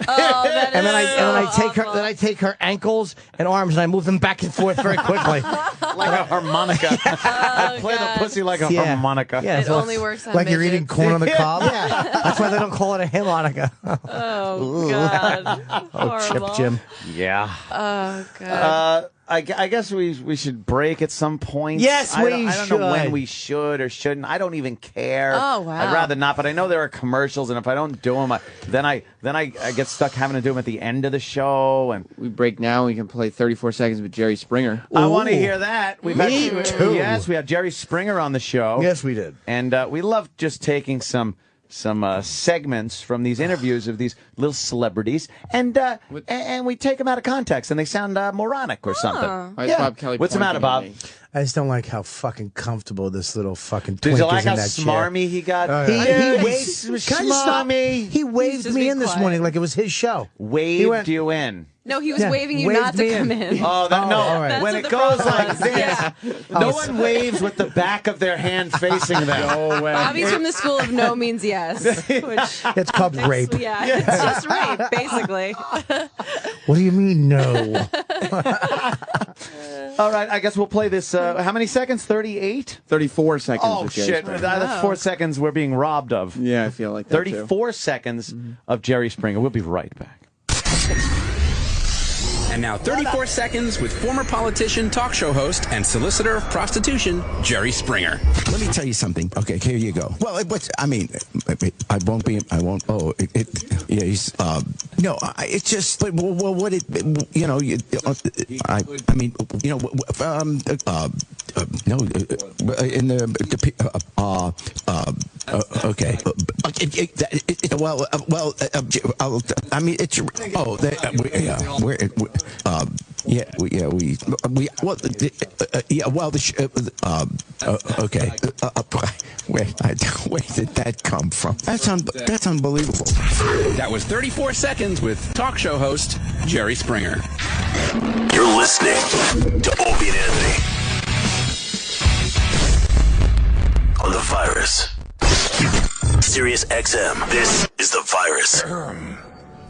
Oh, that And then is so I take her ankles and arms and I move them back and forth very quickly. Like a harmonica. I play the pussy like a Yeah. harmonica. Yeah, It so only works on Like you're eating midgets. corn on the cob. yeah, that's why they don't call it a harmonica. Oh God. Horrible. Chip Jim. Yeah. Oh God. I guess we should break at some point. Yes, I don't know when should. we should or shouldn't. I don't even care. Oh, wow. I'd rather not, but I know there are commercials, and if I don't do them, then I get stuck having to do them at the end of the show. And We break now. We can play 34 seconds with Jerry Springer. I want to hear that. We've Me too. Yes, we have Jerry Springer on the show. Yes, we did. And we love just taking some segments from these interviews of these little celebrities, and we take them out of context, and they sound moronic or something. Why is Bob Kelly What's the matter, pointing Bob? at me? I just don't like how fucking comfortable this little fucking Did twink you like is in how that chair. smarmy he got? He Yeah, waved. he's Can I just stop? smarmy. He waved just me be in this quiet. morning like it was his show. Waved He went- you in. No, he was Yeah, waving you waved not to me come in. in. Oh, Oh, no. all right. That's When what it the goes problem like is. this, Yeah. no one waves with the back of their hand facing them. No way. Bobby's from the school of no means yes, which It's called rape. yeah, it's just rape basically. What do you mean, no? All right, I guess we'll play this. How many seconds? 38? 34 seconds. Oh, with Jerry shit. Springer. That's 4 seconds we're being robbed of. Yeah, I feel like that 34 seconds of Jerry Springer. We'll be right back. And now 34 seconds with former politician, talk show host, and solicitor of prostitution, Jerry Springer. Let me tell you something. Okay, here you go. Well, I won't be. I won't. Oh, yeah. He's. No, it's just. But well, what it. You know. I mean. You know. No. In the. Okay. I mean, it's. Oh. Okay. Where did that come from? That's unbelievable. That was 34 seconds with talk show host Jerry Springer. You're listening to Opie and Anthony on The Virus. Sirius XM. This is The Virus.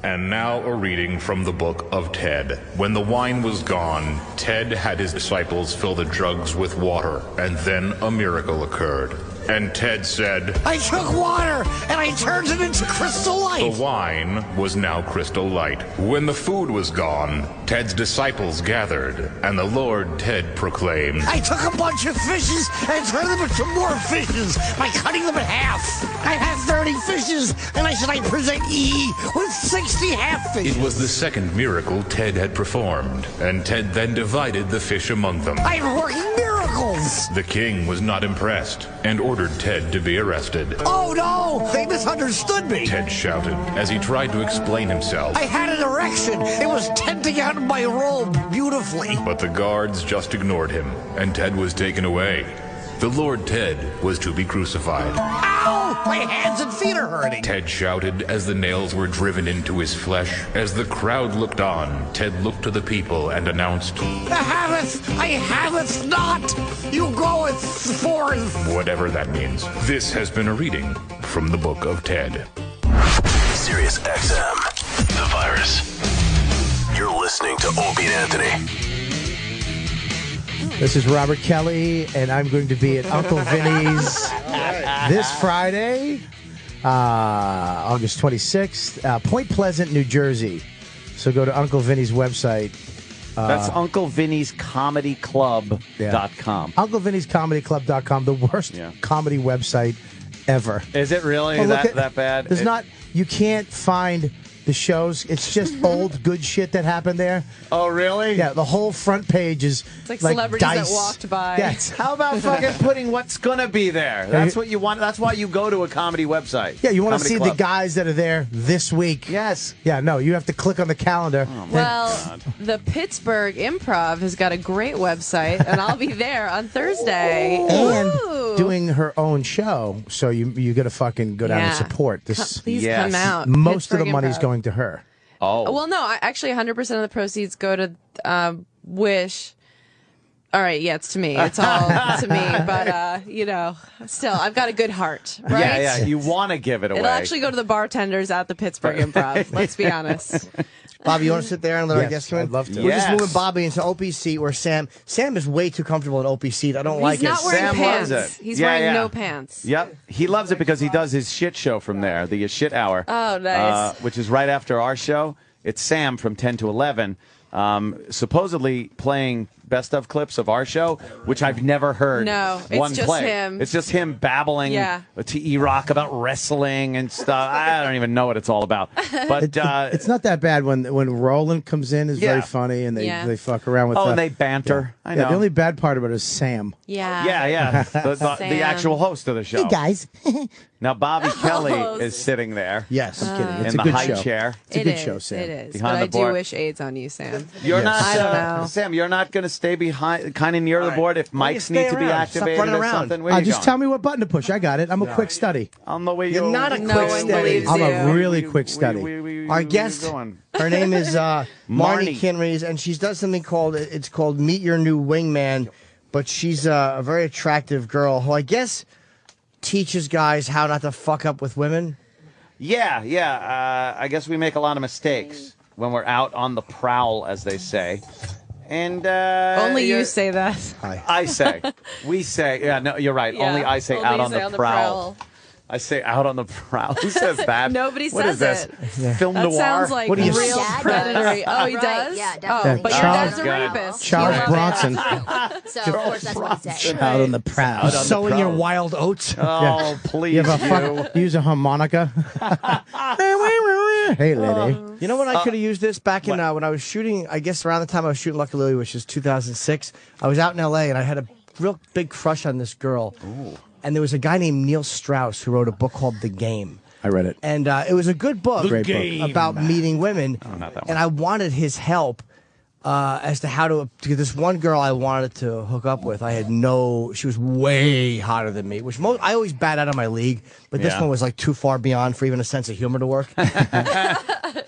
And now a reading from the book of Ted. When the wine was gone, Ted had his disciples fill the jugs with water, and then a miracle occurred. And Ted said, I took water and I turned it into crystal light. the wine was now crystal light. When the food was gone, Ted's disciples gathered, and the Lord Ted proclaimed, I took a bunch of fishes and turned them into more fishes by cutting them in half. I had 30 fishes, and I said I present E with 60 half fishes. It was the second miracle Ted had performed, and Ted then divided the fish among them. I'm working miracles. The king was not impressed, and ordered Ted to be arrested. Oh no, they misunderstood me. Ted shouted as he tried to explain himself. I had an erection. It was tenting out my robe beautifully. But the guards just ignored him, and Ted was taken away. The Lord Ted was to be crucified. Ow! My hands and feet are hurting. Ted shouted as the nails were driven into his flesh. As the crowd looked on, Ted looked to the people and announced, I have not. You goeth forth. whatever that means. This has been a reading from the book of Ted. Sirius XM. The Virus. You're listening to Opie and Anthony. This is Robert Kelly, and I'm going to be at Uncle Vinny's this Friday, August 26th, Point Pleasant, New Jersey. So go to Uncle Vinny's website. That's UncleVinny'sComedyClub.com. UncleVinny'sComedyClub.com, the worst comedy website ever. Is it really Oh, look that bad? There's not. You can't find the shows. It's just old good shit that happened there. Oh, really? Yeah, the whole front page is It's like celebrities Dice. that walked by. Yes. How about fucking putting what's gonna be there? That's what you want. That's why you go to a comedy website. Yeah, you want to Comedy see club. the guys that are there this week. Yes. Yeah, no, you have to click on the calendar. Well, the Pittsburgh Improv has got a great website, and I'll be there on Thursday. And Ooh. doing her own show, so you got to fucking go down and Yeah. support this. Please Yes. come out. Most of the Pittsburgh money's Improv. going to her. Oh. Well, no, actually, 100% of the proceeds go to Wish. All right, yeah, it's to me. It's all to me. But, still, I've got a good heart, right? Yeah. You want to give it away. It'll actually go to the bartenders at the Pittsburgh Improv. Let's be honest. Bobby, you want to sit there and let our Yes, guests come in? I'd love to. We're just Yes. moving Bobby into Opie's seat where Sam is way too comfortable in Opie's seat. I don't like He's not it. wearing Sam pants. loves it. He's Yeah, wearing yeah. no pants. Yep. He loves it because he does his shit show from there, the shit hour. Oh, nice. Which is right after our show. It's Sam from 10 to 11, supposedly playing best of clips of our show, which I've never heard. No, it's one just play. him. It's just him babbling Yeah. to E-Rock about wrestling and stuff. I don't even know what it's all about. But It's not that bad when Roland comes in is very Yeah. funny and they Yeah. fuck around with. and they banter. I know. Yeah, the only bad part about it is Sam. Yeah. Yeah. The Sam. actual host of the show. guys. Now Bobby Kelly Oh, is sitting there. Yes, I'm kidding. It's in a the good high show. chair. It's a good show, Sam. It is. Behind but the I do board. wish AIDS on you, Sam. You're Yes. not, I don't know. Sam. You're not going to stay behind, kind of near the board if Why don't you mics stay need to be around? Stop activated running or around. something. Where you Just going? tell me what button to push. I got it. I'm a quick study. On the way. You're not a No quick one study. believes I'm a you. really quick study. Our guest, her name is Marnie Kinreys, and she's done something called Meet Your New Wingman, but she's a very attractive girl who I guess teaches guys how not to fuck up with women. Yeah. I guess we make a lot of mistakes when we're out on the prowl, as they say. And Only you say that. I say. We say. Yeah, no, you're right. Yeah, only I say only out you on say the on the prowl. prowl. I say out on the prowl. Who says that? Nobody What is says this? it. Film That noir? sounds like What do you- real My dad predatory. does. Oh, he Right, does? yeah, definitely. But your Charles- dad's a Good. rapist. Charles You love Bronson. So, of course, that's what he said. Out on the prowl. Sowing your wild oats. Oh, please, You have a use a harmonica. Hey, lady. You know when I could have used this back in when I was shooting, I guess around the time I was shooting Lucky Louie, which is 2006, I was out in L.A. and I had a real big crush on this girl. Ooh. And there was a guy named Neil Strauss who wrote a book called The Game. I read it. And it was a good book, Great book. about meeting women. Oh, not that one. And I wanted his help as to how to get this one girl I wanted to hook up with. She was way hotter than me, which I always bat out of my league, but this Yeah. one was like too far beyond for even a sense of humor to work.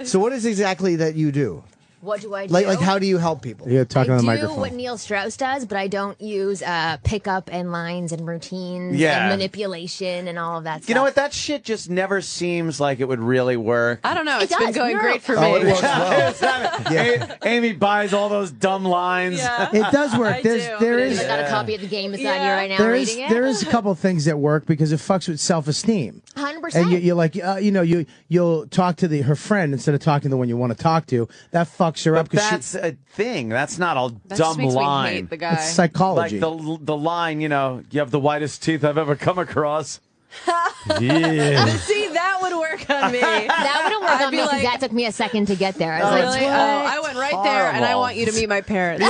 So what is exactly that you do? What do I do? Like how do you help people? You're talking on the I do microphone. what Neil Strauss does, but I don't use pickup and lines and routines Yeah. and manipulation and all of that stuff. You know what? That shit just never seems like it would really work. I don't know. It It's been does. going No. great for Oh, it me. works well. Amy buys all those dumb lines. Yeah. It does work. I There do. is I got a copy of the game beside you Yeah. right now there is reading it. there is a couple of things that work because it fucks with self-esteem. 100%. And you're like, you'll talk to her friend instead of talking to the one you want to talk to. That fucks her up But because that's a thing. That's not a That just dumb makes me line. hate the guy. it's psychology. Like the line, you have the whitest teeth I've ever come across. yeah. See, that would work on me. that wouldn't work I'd on be me because like- that took me a second to get there. I was Really? like, I went right there, and I Horrible. want you to meet my parents.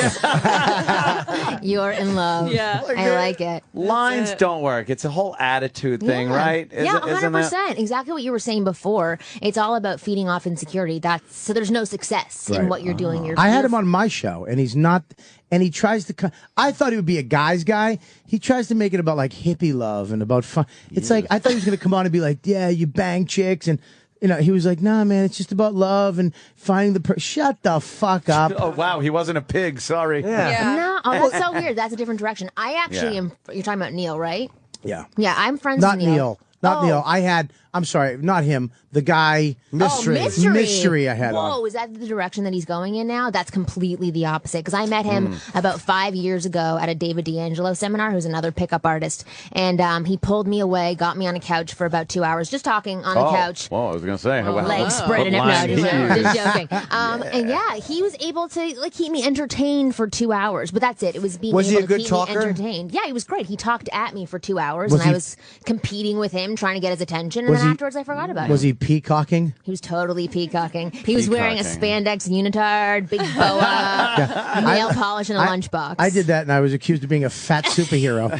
you're in love. Yeah. I like it. Lines it. don't work. It's a whole attitude thing, Yeah. right? Yeah, Isn't it? 100%. Exactly what you were saying before. It's all about feeding off insecurity. So there's no success in Right. what you're doing. I had him on my show, and he's not. And he tries to. I thought he would be a guy's guy. He tries to make it about like hippie love and about fun. It's like I thought he was going to come on and be like, "Yeah, you bang chicks," and he was like, "Nah, man, it's just about love and finding the." Shut the fuck up. Oh wow, he wasn't a pig. Sorry. Yeah. No, oh, that's so weird. That's a different direction. I actually Yeah. am. You're talking about Neil, right? Yeah. Yeah, I'm friends Not with Neil. Neil. Not Oh. Neil. I'm sorry, not him. The guy. Mystery. Oh, mystery. Mystery I had Whoa, on. is that the direction that he's going in now? That's completely the opposite. Because I met him about 5 years ago at a David D'Angelo seminar, who's another pickup artist. And he pulled me away, got me on a couch for about 2 hours, just talking on the couch. Whoa, I was going to say. Legs spread and just joking. And yeah, he was able to keep me entertained for 2 hours, but that's it. It was being Was he able a to good keep talker? me entertained. Yeah, he was great. He talked at me for 2 hours, Was and I he- was competing with him, trying to get his attention. And Was then he- afterwards, I forgot about Was him. he peacocking? He was totally peacocking. He was wearing a Peacocking. spandex unitard, big boa, nail polish, and a lunchbox. I did that, and I was accused of being a fat superhero.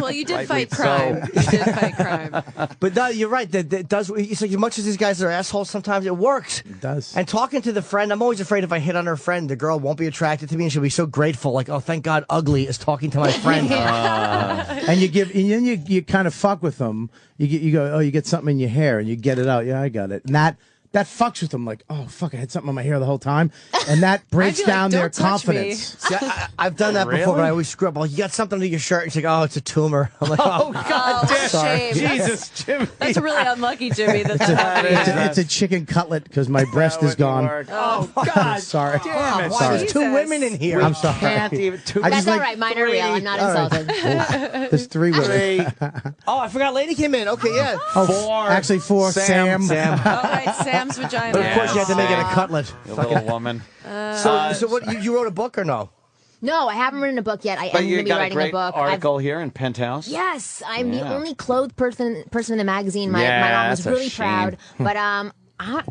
Well, you did Rightly fight crime. You did fight crime. But no, you're right. That does. It's like as much as these guys are assholes, sometimes it works. It does. And talking to the friend, I'm always afraid if I hit on her friend, the girl won't be attracted to me, and she'll be so grateful, like, oh, thank God, ugly is talking to my friend. And then you kind of fuck with them. You go, oh, you get something in your hair, and you get it out. Yeah, I got it. And that fucks with them. Like, oh fuck, I had something in my hair the whole time, and that breaks I'd be like, down their "Don't touch me." confidence. See, I've done that before, but I always screw up. Well, you got something under your shirt. And she's like, oh, it's a tumor. I'm like, oh, God damn. sorry. Shame. Jesus, Jimmy. That's really unlucky, Jimmy. That happened. It's a chicken cutlet because my breast is That wouldn't gone. work. Oh, God. Sorry. Damn it. Why? Sorry. There's two women in here. I'm sorry. Can't even. I That's just all like- right. Mine are real. I'm not insulted. There's three women. Oh, I forgot lady came in. Okay, yeah. Oh, Four. Actually, four. Sam. Oh, right, Sam's vagina. But of course, you have to make it a cutlet. You little woman. So what? You wrote a book or no? No, I haven't written a book yet. I am But going you to be got a writing great a book. article here in Penthouse. Yes, I'm the Yeah. only clothed person in the magazine. My Yeah, mom was that's a really shame. proud, but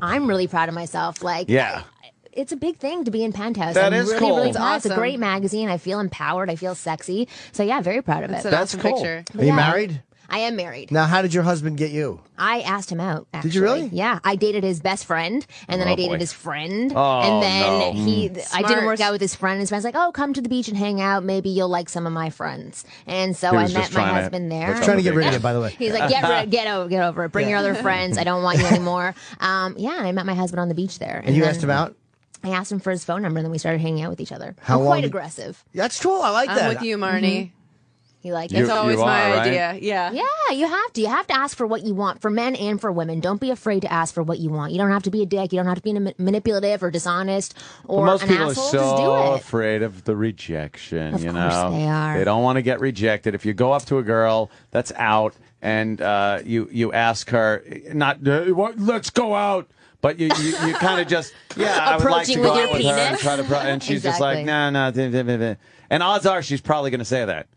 I'm really proud of myself. Like, Yeah. it's a big thing to be in Penthouse. That I'm is really, cool. really It's proud. It's a awesome. great magazine. I feel empowered. I feel sexy. So yeah, very proud of it. It's an That's awesome cool. picture. Are you Yeah. married? I am married. Now, how did your husband get you? I asked him out. Actually. Did you really? Yeah, I dated his best friend, and then Oh, I dated boy. his friend, Oh, and then no. I didn't Smart. work out with his friend. His friend's like, "Oh, come to the beach and hang out. Maybe you'll like some of my friends." And so He I was met just my trying to- husband there. What's Trying to get rid of you, by the way. He's like, get over it. Bring your other friends. I don't want you anymore. Yeah, and I met my husband on the beach there. And you then asked him out? I asked him for his phone number, and then we started hanging out with each other. How I'm quite long- aggressive. That's cool. I like I'm that. with you, Marnie. You like It's it? always you my are, right? idea. Yeah. Yeah, you have to. You have to ask for what you want, for men and for women. Don't be afraid to ask for what you want. You don't have to be a dick. You don't have to be manipulative or dishonest or Most an people asshole. are Just do so it. afraid of the rejection. Of you course know, they are. They don't want to get rejected. If you go up to a girl that's out and you ask her, not let's go out. But you kind of just, I would like to Approaching go with out your with her and penis? try to, and she's just like, Exactly. no. And odds are she's probably going to say that.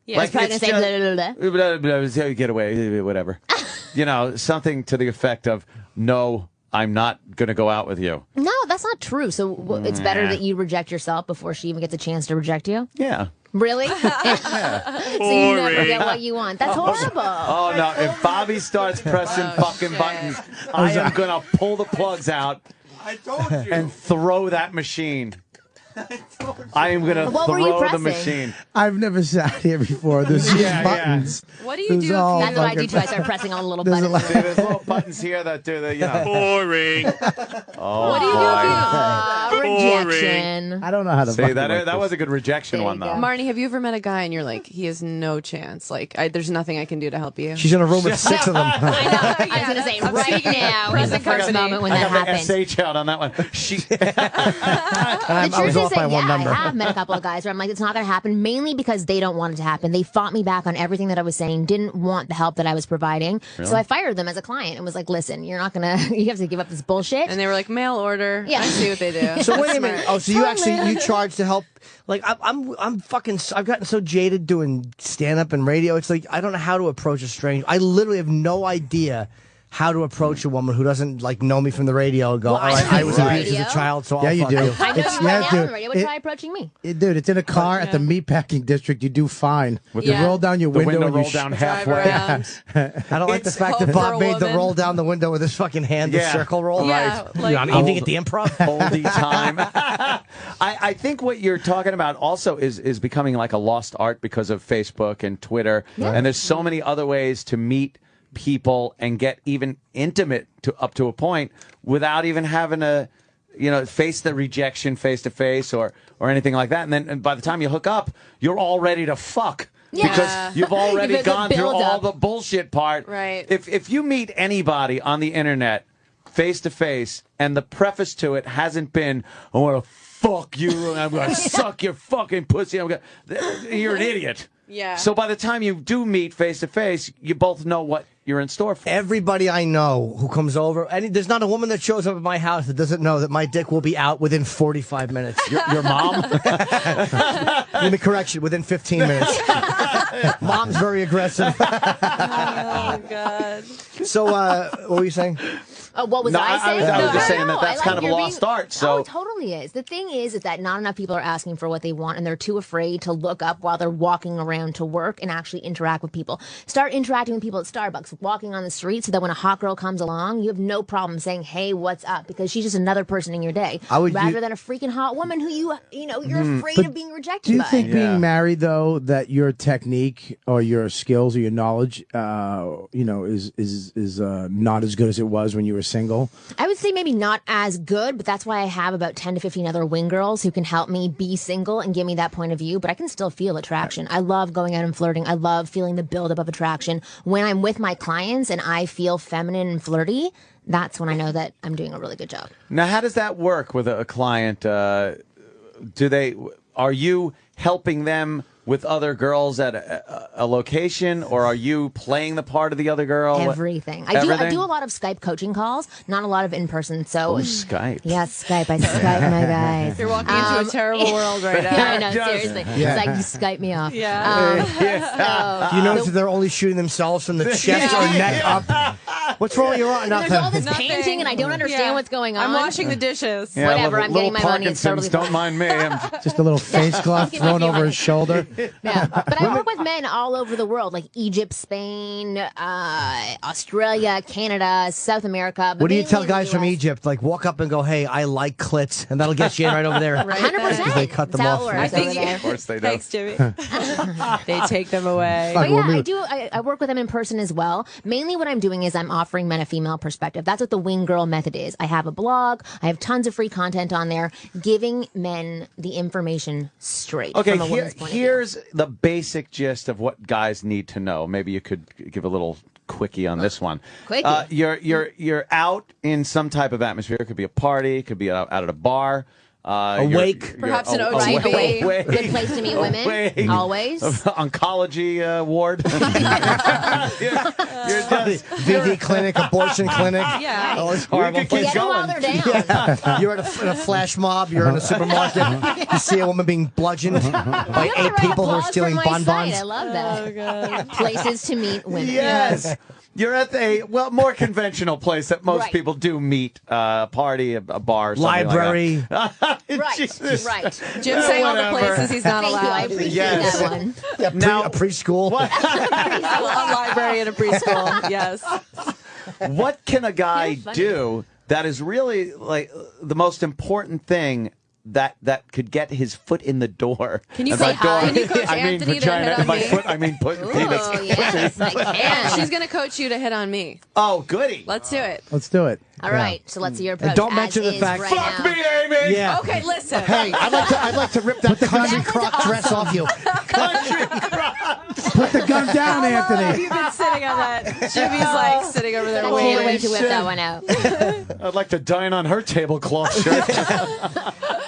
Yeah. He's probably going to say blah, blah, blah. Get away, whatever. Something to the effect of, no, I'm not going to go out with you. No, that's not true. So it's better that you reject yourself before she even gets a chance to reject you? Yeah. Really? So you never get what you want. That's horrible. Oh, no. If Bobby starts pressing fucking buttons, I am going to pull the plugs out and throw that machine. I am going to What were you throw the pressing? machine. I've never sat here before. There's these Yeah. buttons. What do you There's do if all you- That's what I do fucking- too. I start pressing on the little There's a buttons. See, there's little buttons here that do the, Boring. Oh, What do you do if Rejection. I don't know how to See, fucking that work that this. was a good rejection There one, you though. go. Marnie, have you ever met a guy and you're like, he has no chance? Like, there's nothing I can do to help you. She's in a room with 6 of them. I know. I was going to say right now is the first company. moment when I that got happens. the SH out on that one. The I truth was is off that, by one yeah, number. I have met a couple of guys where I'm like, it's not going to happen, mainly because they don't want it to happen. They fought me back on everything that I was saying, didn't want the help that I was providing. So I fired them as a client and was like, listen, you're not going to, you have to give up this bullshit. And they were like, mail order. Yeah. I see what they do. So wait a minute. Oh, so you Totally. actually you charge to help? Like I'm fucking. I've gotten so jaded doing stand up and radio. It's like I don't know how to approach a stranger. I literally have no idea how to approach a woman who doesn't like know me from the radio and go, Well, all right, I I was know abused radio. as a child, so Yeah, I'll you fuck do. you. I know It's- you yeah, right now on dude. the radio. Try approaching me. Dude, it's in a car at the meatpacking district. You do fine. With you Yeah. roll down your The window, window and you roll down Drive halfway. around. I don't like the It's fact that hope for Bob a made the woman. roll down the window with his fucking hand, the Yeah. circle roll. Yeah, Right. like- You on evening at the Improv. Oldie time. I think what you're talking about also is becoming like a lost art because of Facebook and Twitter. And there's so many other ways to meet people and get even intimate to up to a point without even having to, face the rejection face to face or anything like that. And by the time you hook up, you're all ready to fuck. Yeah. Because you've already You've got gone the through all build-up. the bullshit part. Right. If you meet anybody on the internet face to face and the preface to it hasn't been, I want to fuck you and I'm going to suck your fucking pussy, you're an idiot. Yeah. So by the time you do meet face to face, you both know what you're in store for. Everybody I know who comes over, and there's not a woman that shows up at my house that doesn't know that my dick will be out within 45 minutes. Your mom? In the correction, within 15 minutes. Mom's very aggressive. Oh, God. So, what were you saying? What was No, I saying? I was just No, saying no, that's I kind of a you're lost art. So Oh, it totally is. The thing is that not enough people are asking for what they want, and they're too afraid to look up while they're walking around to work and actually interact with people. Start interacting with people at Starbucks, walking on the street, so that when a hot girl comes along, you have no problem saying, "Hey, what's up?" Because she's just another person in your day, rather than a freaking hot woman who you're afraid of being rejected Do you by. think being married though that your technique or your skills or your knowledge, is not as good as it was when you were single? I would say maybe not as good, but that's why I have about 10 to 15 other wing girls who can help me be single and give me that point of view, but I can still feel attraction. I love going out and flirting. I love feeling the buildup of attraction. When I'm with my clients and I feel feminine and flirty, that's when I know that I'm doing a really good job. now, how does that work with a client? Are you helping them with other girls at a location, or are you playing the part of the other girl? Everything. I do a lot of Skype coaching calls, not a lot of in person. So Skype. Yes, Skype. I Skype my guys. You're walking into a terrible world right now. Yeah, I know. Seriously, Yeah. it's like you Skype me off. Yeah. Do you notice that they're only shooting themselves from the chest or neck up? What's wrong with your arm? There's all this Nothing. painting, and I don't understand Yeah. what's going on. I'm washing the dishes. Yeah, Whatever, I'm little getting my money, it's Parkinson's, totally don't mind me. I'm Just a little face cloth Give thrown me over money. his shoulder. Yeah, but I work with men all over the world, like Egypt, Spain, Australia, Canada, South America. but What do you mainly tell in the guys from US. Egypt? Like, walk up and go, "Hey, I like clits," and that'll get you in right over there. 100%. They cut them That's how off. it works I think over there. of course they do. Thanks, Jimmy. They take them away. Fuck, But yeah, we'll I move. do. I work with them in person as well. Mainly, what I'm doing is I'm offering men a female perspective. That's what the Wing Girl method is. I have a blog. I have tons of free content on there, giving men the information straight. Okay, from a woman's point of view. here's the basic gist of what guys need to know. Maybe you could give a little quickie on this one. Quickie. You're out in some type of atmosphere. It could be a party. It could be out at a bar. Awake. Perhaps an Right, OTB. awake. Good place to meet women. Awake. Always. Oncology ward. you're just VD clinic, abortion clinic. Yeah. All these We horrible could keep Get them while going. they're down. Yeah. You're in a flash mob. You're in a supermarket. You see a woman being bludgeoned by You have to 8 write people who are applause stealing for my site. bonbons. I love that. Oh, God. Places to meet women. Yes. You're at a more conventional place that most Right. people do meet, a party, a bar, something Library. Like that. Right, Jesus. right. Jim's saying all the Whatever. places he's not Thank you. I allowed. appreciate Yes. that one. Yeah, Now- a preschool. A library and a preschool. Yes. What can a guy You're funny. do that is really like the most important thing that could get his foot in the door? Can you And say by hi? door, Can you coach I mean Anthony to vagina. hit And on by me? foot, I mean penis. Oh, yes, I can. She's going to coach you to hit on me. Oh, goody. Let's do it. Let's do it. All right, so let's see your approach. And don't as mention the is fact- right Fuck now. me, Amy. Yeah. Okay, listen. Hey, I'd like to rip that country That was crock dress awesome. off you. Put the gun down, How long have Anthony. you been sitting on that? Jimmy's like sitting over there I waiting. can't wait to whip shit. that one out. I'd like to dine on her tablecloth shirt.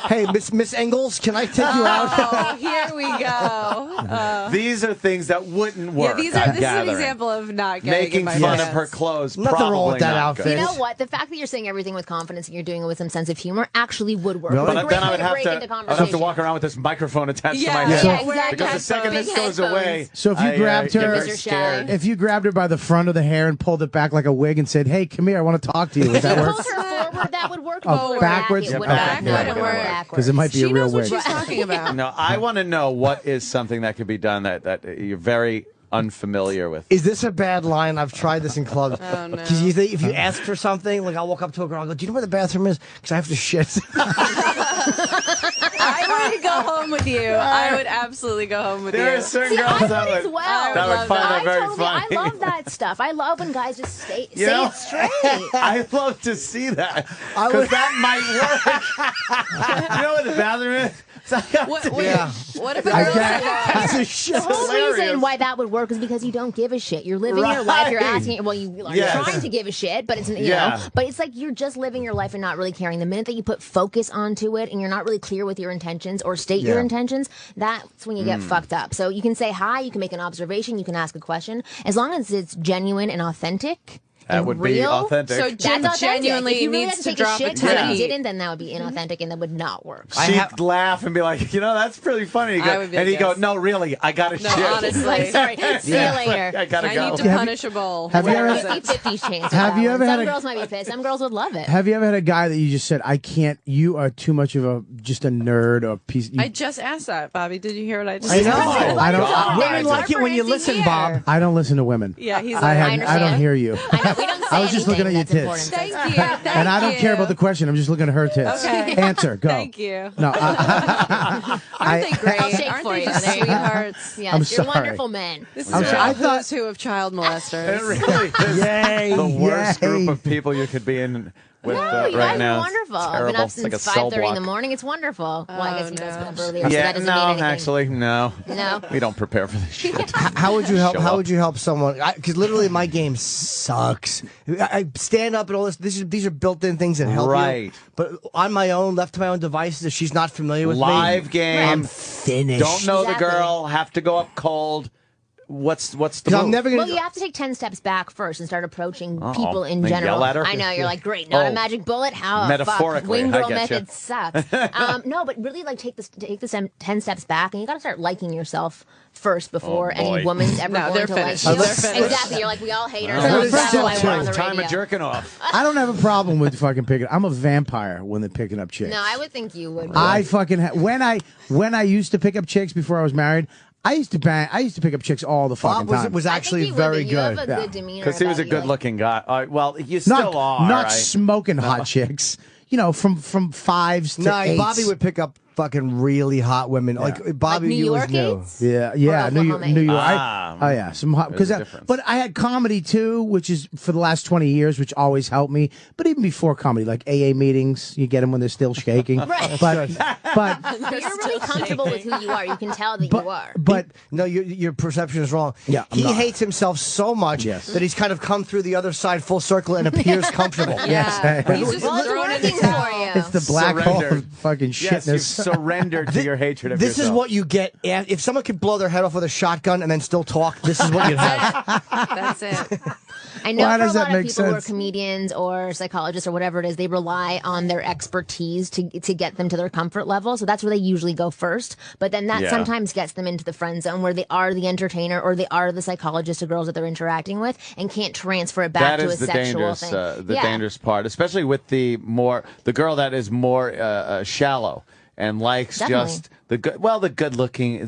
Hey, Miss Engels, can I take you out? Oh, here we go. These are things that wouldn't Yeah, work. this I'm is an gathering. example of not getting in Making my fun pants. of her clothes. Nothing probably wrong with that not outfit. good. You know what? The fact that you're saying everything with confidence and you're doing it with some sense of humor actually would work. Really? It's a But great then I way would to have break to, into I'd have to conversation. walk around with this microphone attached Yeah, to my yeah, head. exactly. Because the second Big this goes headphones. away, So if you grabbed get her- very Mr. Shy. scared. If you grabbed her by the front of the hair and pulled it back like a wig and said, "Hey, come here, I want to talk to you," would that work? Pulled her forward, that would work. Oh, Pulled her backwards? Back, it would Okay. work. Back Yeah, wouldn't work. Backwards. Because it might be She a real knows what wig. she's talking about. No, I want to know what is something that could be done that you're very unfamiliar with. Is this a bad line? I've tried this in clubs. Oh, no. Because if you ask for something, like I'll walk up to a girl, I'll go, "Do you know where the bathroom is?" Because I have to shit. I would go home with you. I would absolutely go home with There you. are certain See, girls I that would as would, well. that would love find that. that very totally, funny. I love that stuff. I love when guys just say You know? it straight. I'd love to see that I because would- that might work. You know what the bathroom is? So I got What, to- what, Yeah. what if a I girl get- That's a shit. The whole hilarious. reason why that would work is because you don't give a shit. You're living your life. You're Right. asking. Well, you are Yes. trying to give a shit, but it's you Yeah. know. But it's like you're just living your life and not really caring. The minute that you put focus onto it and you're not really clear with your intentions or state your Yeah. intentions, that's when you get fucked up. So you can say hi. You can make an observation. You can ask a question. As long as it's genuine and authentic. That and would be real, authentic. So That's Jim authentic. genuinely if you really needs had to take a drop a shit because ton you of heat. didn't, then that would be inauthentic and that would not work. She'd laugh and be like, you know, that's pretty funny. I would be And he'd go, yes. no, really, I got to No, shit. honestly. Like, sorry, see you later. I got to I go. need to punish a bowl. Have you Where ever- is it? 50-50 chance. Have you ever Some had a- girls might be pissed. Some girls would love it. Have you ever had a guy that you just said, "I can't"? You are too much of just a nerd or a piece. I just asked that, Bobby. Did you hear what I just I said? know. I don't. Women like it when you listen, Bob. I don't listen to women. Yeah, he's I like, don't understand. hear you. I know, we don't say I was just looking at your anything tits. that's important. Thank you. Thank And I don't you. care about the question. I'm just looking at her tits. Okay. Answer. Go. Thank you. No. Aren't they great? I'll shake Aren't for they you. just There you go. sweethearts? Yes, I'm you're sorry. wonderful men. This is I'm a sorry, I who's thought- who of child It molesters. really is Yay! the worst yay. group of people you could be in with No, you right guys now. are It's wonderful. I've terrible. been up It's like a since cell 5:30 in the block. morning. It's wonderful. Well, I guess you guys got up earlier, so Yeah, that doesn't no, mean anything. actually, no. No? We don't prepare for this shit. How would you help? Show How up. would you help someone? Because literally, my game sucks. I stand up and all this. These are built-in things that help Right. you. But on my own, left to my own devices, if she's not familiar with Live me, game. I'm finished. Don't know Exactly. the girl. Have to go up cold. What's the 'Cause move? I'm never gonna. Well, you have to take 10 steps back first and start approaching Uh-oh. people in They general. yell at her? I know, you're like, great, not Oh. a magic bullet? How? Metaphorically, Fuck. Wing I girl get you. method sucks. No, but really, like, take the 10 steps back, and you got to start liking yourself first before Oh, boy. any woman's ever No, going they're to like finished. you. They're finished. Exactly. You're like, we all hate Well, ourselves. that's That's why true. we're on the Time radio. of jerking off. I don't have a problem with fucking picking. I'm a vampire when they're picking up chicks. No, I would think you would. I fucking when I used to pick up chicks before I was married. I used to pick up chicks all the fucking Bob time. was I think actually you would, very but you good. have a Yeah. good demeanor. Because he was a about you, like- good-looking guy. Well, you still not are. not right? smoking hot chicks. You know, from fives to No, eights. Bobby would pick up fucking really hot women. Like Bobby, New you was York new. Aids? Yeah, Or New Oklahoma York. Ah, Oh yeah, some hot there's because. a difference. But I had comedy too, which is for the last 20 years, which always helped me. But even before comedy, like AA meetings, you get them when they're still shaking. Right. But You're really comfortable with who you are. You can tell that you are. but No, your perception is wrong. Yeah, I'm he not. hates himself so much Yes. that he's kind of come through the other side full circle and appears comfortable. Yeah. Yes. He's just Well, it's throwing in working the for towel. you. it's the black hole Surrender. of fucking Yes, you've shitness. surrendered to your hatred of This yourself. is what you get. If someone could blow their head off with a shotgun and then still talk, this is what you'd have. That's it. I know Why for a does that lot of make people who are sense? comedians or psychologists or whatever it is, they rely on their expertise to get them to their comfort level. So that's where they usually go first. But then that Yeah. sometimes gets them into the friend zone where they are the entertainer or they are the psychologist of girls that they're interacting with and can't transfer it back That to is a the sexual dangerous, thing. the dangerous part, especially with the girl that is more shallow and likes Definitely. just the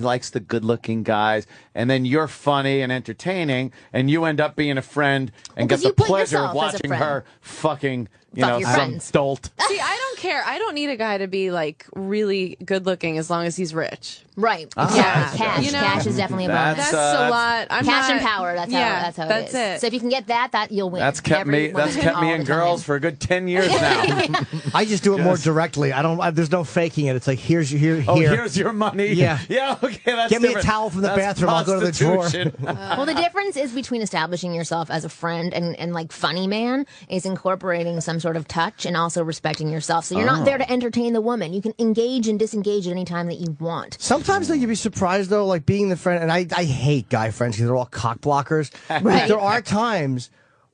likes the good looking guys, and then you're funny and entertaining, and you end up being a friend and Well, get 'cause the you put pleasure of yourself as a watching friend. her fucking, Fuck your some friends. dolt. See, I don't care. I don't need a guy to be like really good looking as long as he's rich. Right. Ah, Yeah. okay. Cash. You know, Cash is definitely a that's, bonus. That's a that's- lot. I'm Cash not, and power. That's how it that's is. it. So if you can get that you'll win. That's kept Every me. That's woman kept me all in the time. girls for a good 10 years now. I just do it more directly. I don't. There's no faking it. It's like here's here. Oh, here's your money. Yeah. Yeah. Okay. That's Get me a different. towel from the That's bathroom. I'll go to the drawer. prostitution. Well, the difference is between establishing yourself as a friend and like funny man is incorporating some sort of touch and also respecting yourself. So you're not there to entertain the woman. You can engage and disengage at any time that you want. Sometimes though you'd be surprised though, like being the friend, and I hate guy friends because they're all cock blockers. But Right. there are times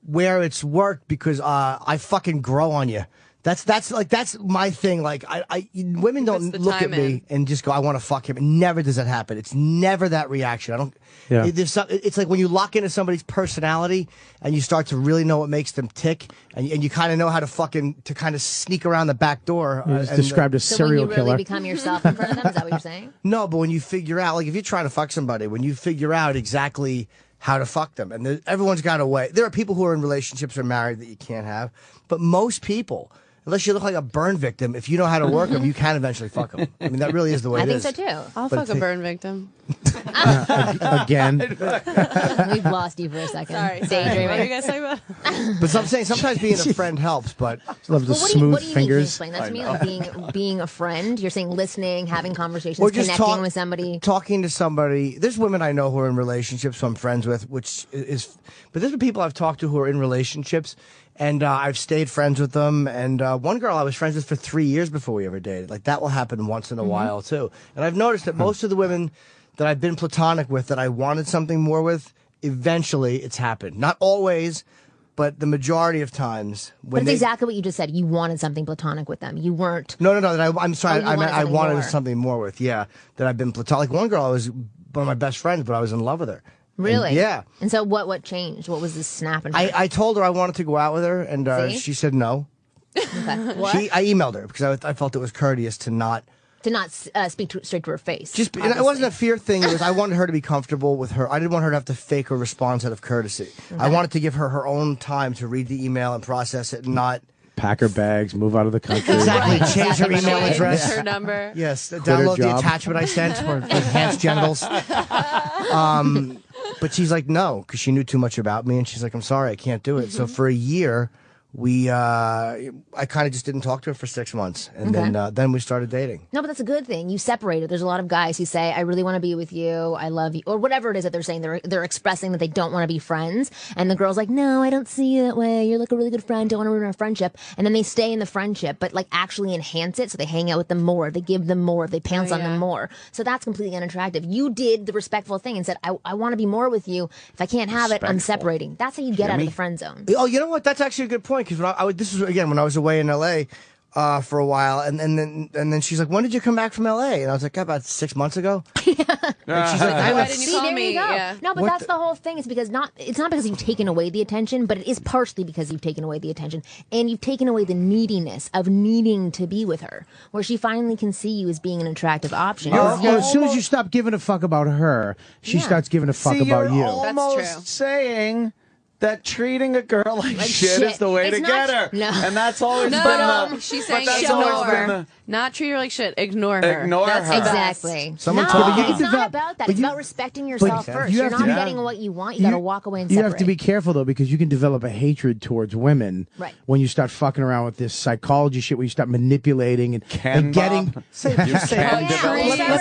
where it's worked because I fucking grow on you. That's my thing. Like women don't the look at time me in. and just go, I want to fuck him. Never does that happen. It's never that reaction. I don't. Yeah. It's like when you lock into somebody's personality and you start to really know what makes them tick, and you kind of know how to kind of sneak around the back door. You just and, described a So serial when you really killer. become yourself in front of them, is that what you're saying? No, but when you figure out, like if you're trying to fuck somebody, when you figure out exactly how to fuck them, and everyone's got a way. There are people who are in relationships or married that you can't have, but most people, unless you look like a burn victim, if you know how to work them, you can eventually fuck them. I mean, that really is the way I it think is. so too. I'll But fuck a burn victim. Again. We've lost you for a second. Sorry. What are you Daydreaming. guys talking about? But I'm saying sometimes being a friend helps, but Love the Well, smooth what do you fingers. mean? Can you explain that to me? Like being a friend. You're saying listening, having conversations, or just connecting with somebody. talking to somebody. There's women I know who are in relationships who I'm friends with, which is, but there's been people I've talked to who are in relationships, and I've stayed friends with them. And one girl I was friends with for 3 years before we ever dated. Like that will happen once in a while too. And I've noticed that most of the women that I've been platonic with, that I wanted something more with, eventually it's happened. Not always, but the majority of times But when it's they. exactly what you just said. You wanted something platonic with them. You weren't. No. I'm sorry. Oh, you I meant I wanted something wanted more. something more with. Yeah, that I've been platonic. One girl I was one of my best friends, but I was in love with her. Really? And, yeah. And so what changed? What was this snap? And I told her I wanted to go out with her, and See? she said no. okay. What? I emailed her because I felt it was courteous to not. To not speak straight to her face. And it wasn't a fear thing. It was I wanted her to be comfortable with her. I didn't want her to have to fake a response out of courtesy. I wanted to give her her own time to read the email and process it, and not. Pack her bags, move out of the country. Exactly. Right, Change her exactly. email Change address. Her number. Yes, her download the job. attachment I sent for enhanced genitals. But she's like, no, because she knew too much about me, and she's like, I'm sorry, I can't do it. So for a year, I kind of just didn't talk to her for 6 months, and then we started dating. No, but that's a good thing. You separated. There's a lot of guys who say, I really want to be with you. I love you. Or whatever it is that they're saying. They're expressing that they don't want to be friends. And the girl's like, no, I don't see you that way. You're like a really good friend. Don't want to ruin our friendship. And then they stay in the friendship, but like actually enhance it. So they hang out with them more. They give them more. They pounce on them more. So that's completely unattractive. You did the respectful thing and said, I want to be more with you. If I can't have it, I'm separating. That's how you get out of the friend zone. Oh, you know what? That's actually a good point, because this was again when I was away in L.A. For a while, and then she's like, "When did you come back from L.A.?" And I was like, "About 6 months ago." And she's like, Why didn't you call there me? you go. Yeah. No, but What that's the whole thing. It's because it's not because you've taken away the attention, but it is partially because you've taken away the attention, and you've taken away the neediness of needing to be with her, where she finally can see you as being an attractive option. As soon as you stop giving a fuck about her, she starts giving a fuck about you're you. almost That's true. saying that treating a girl like shit is the way It's to not- get her. no. And that's always been the... She's but saying that's always been ignore. the... Not treat her like shit. Ignore her. Ignore That's her. the best. Exactly. Someone no, told me- it's not about that. It's about respecting yourself first. you You're have not to- getting what you want. You got to walk away and You separate. have to be careful though, because you can develop a hatred towards women Right. when you start fucking around with this psychology shit, where you start manipulating and getting. You can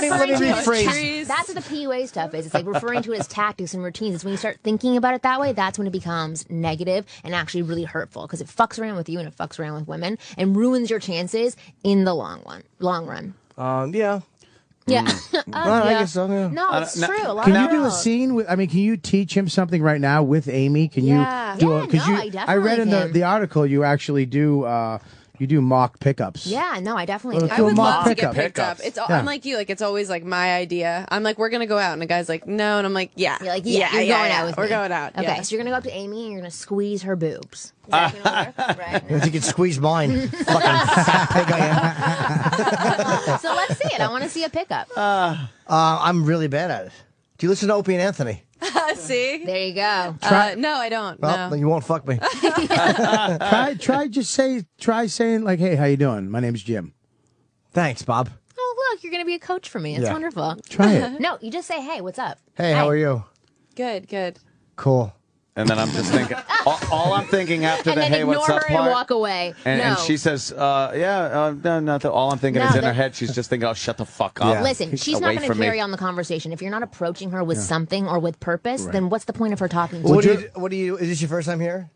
Let me rephrase. That's what the PUA stuff is. It's like referring to it as tactics and routines. It's when you start thinking about it that way, that's when it becomes negative and actually really hurtful, because it fucks around with you and it fucks around with women and ruins your chances in the long run. Yeah. Yeah. Well, I guess so. Yeah. No, it's true. A lot Can of you do a girls- scene with? I mean, can you teach him something right now with Amy? Can Yeah. you do? Yeah, Because no, I I definitely read in can. the article you actually do. You do mock pickups. Yeah, no, I definitely Well, do. I would love to pickup. get picked up. It's Yeah. I'm like you. Like it's always like my idea. I'm like, we're gonna go out, and the guy's like, no, and I'm like, yeah, You're like, yeah, you're going out with we're me. going out. Okay, yeah. so you're gonna go up to Amy and you're gonna squeeze her boobs. Is that gonna work? Right. If you could squeeze mine, fucking fat pig I am. So let's see it. I want to see a pickup. I'm really bad at it. Do you listen to Opie and Anthony? See, There you go. no, I don't. Well, no. then you won't fuck me. Try saying like, "Hey, how you doing? My name's Jim." Thanks, Bob. Oh, look, you're gonna be a coach for me. It's Yeah. wonderful. Try it. No, you just say, "Hey, what's up?" Hey, how are you? Good, good. Cool. And then I'm just thinking, all I'm thinking after And the then hey, ignore what's up her and part, walk away. and No. she says, no, nothing. All I'm thinking No, is in her that- head, she's just thinking, oh, shut the fuck up. Yeah. Listen, she's not Away going to from me. carry on the conversation. If you're not approaching her with something or with purpose, then what's the point of her talking to What you? do you? Is this your first time here?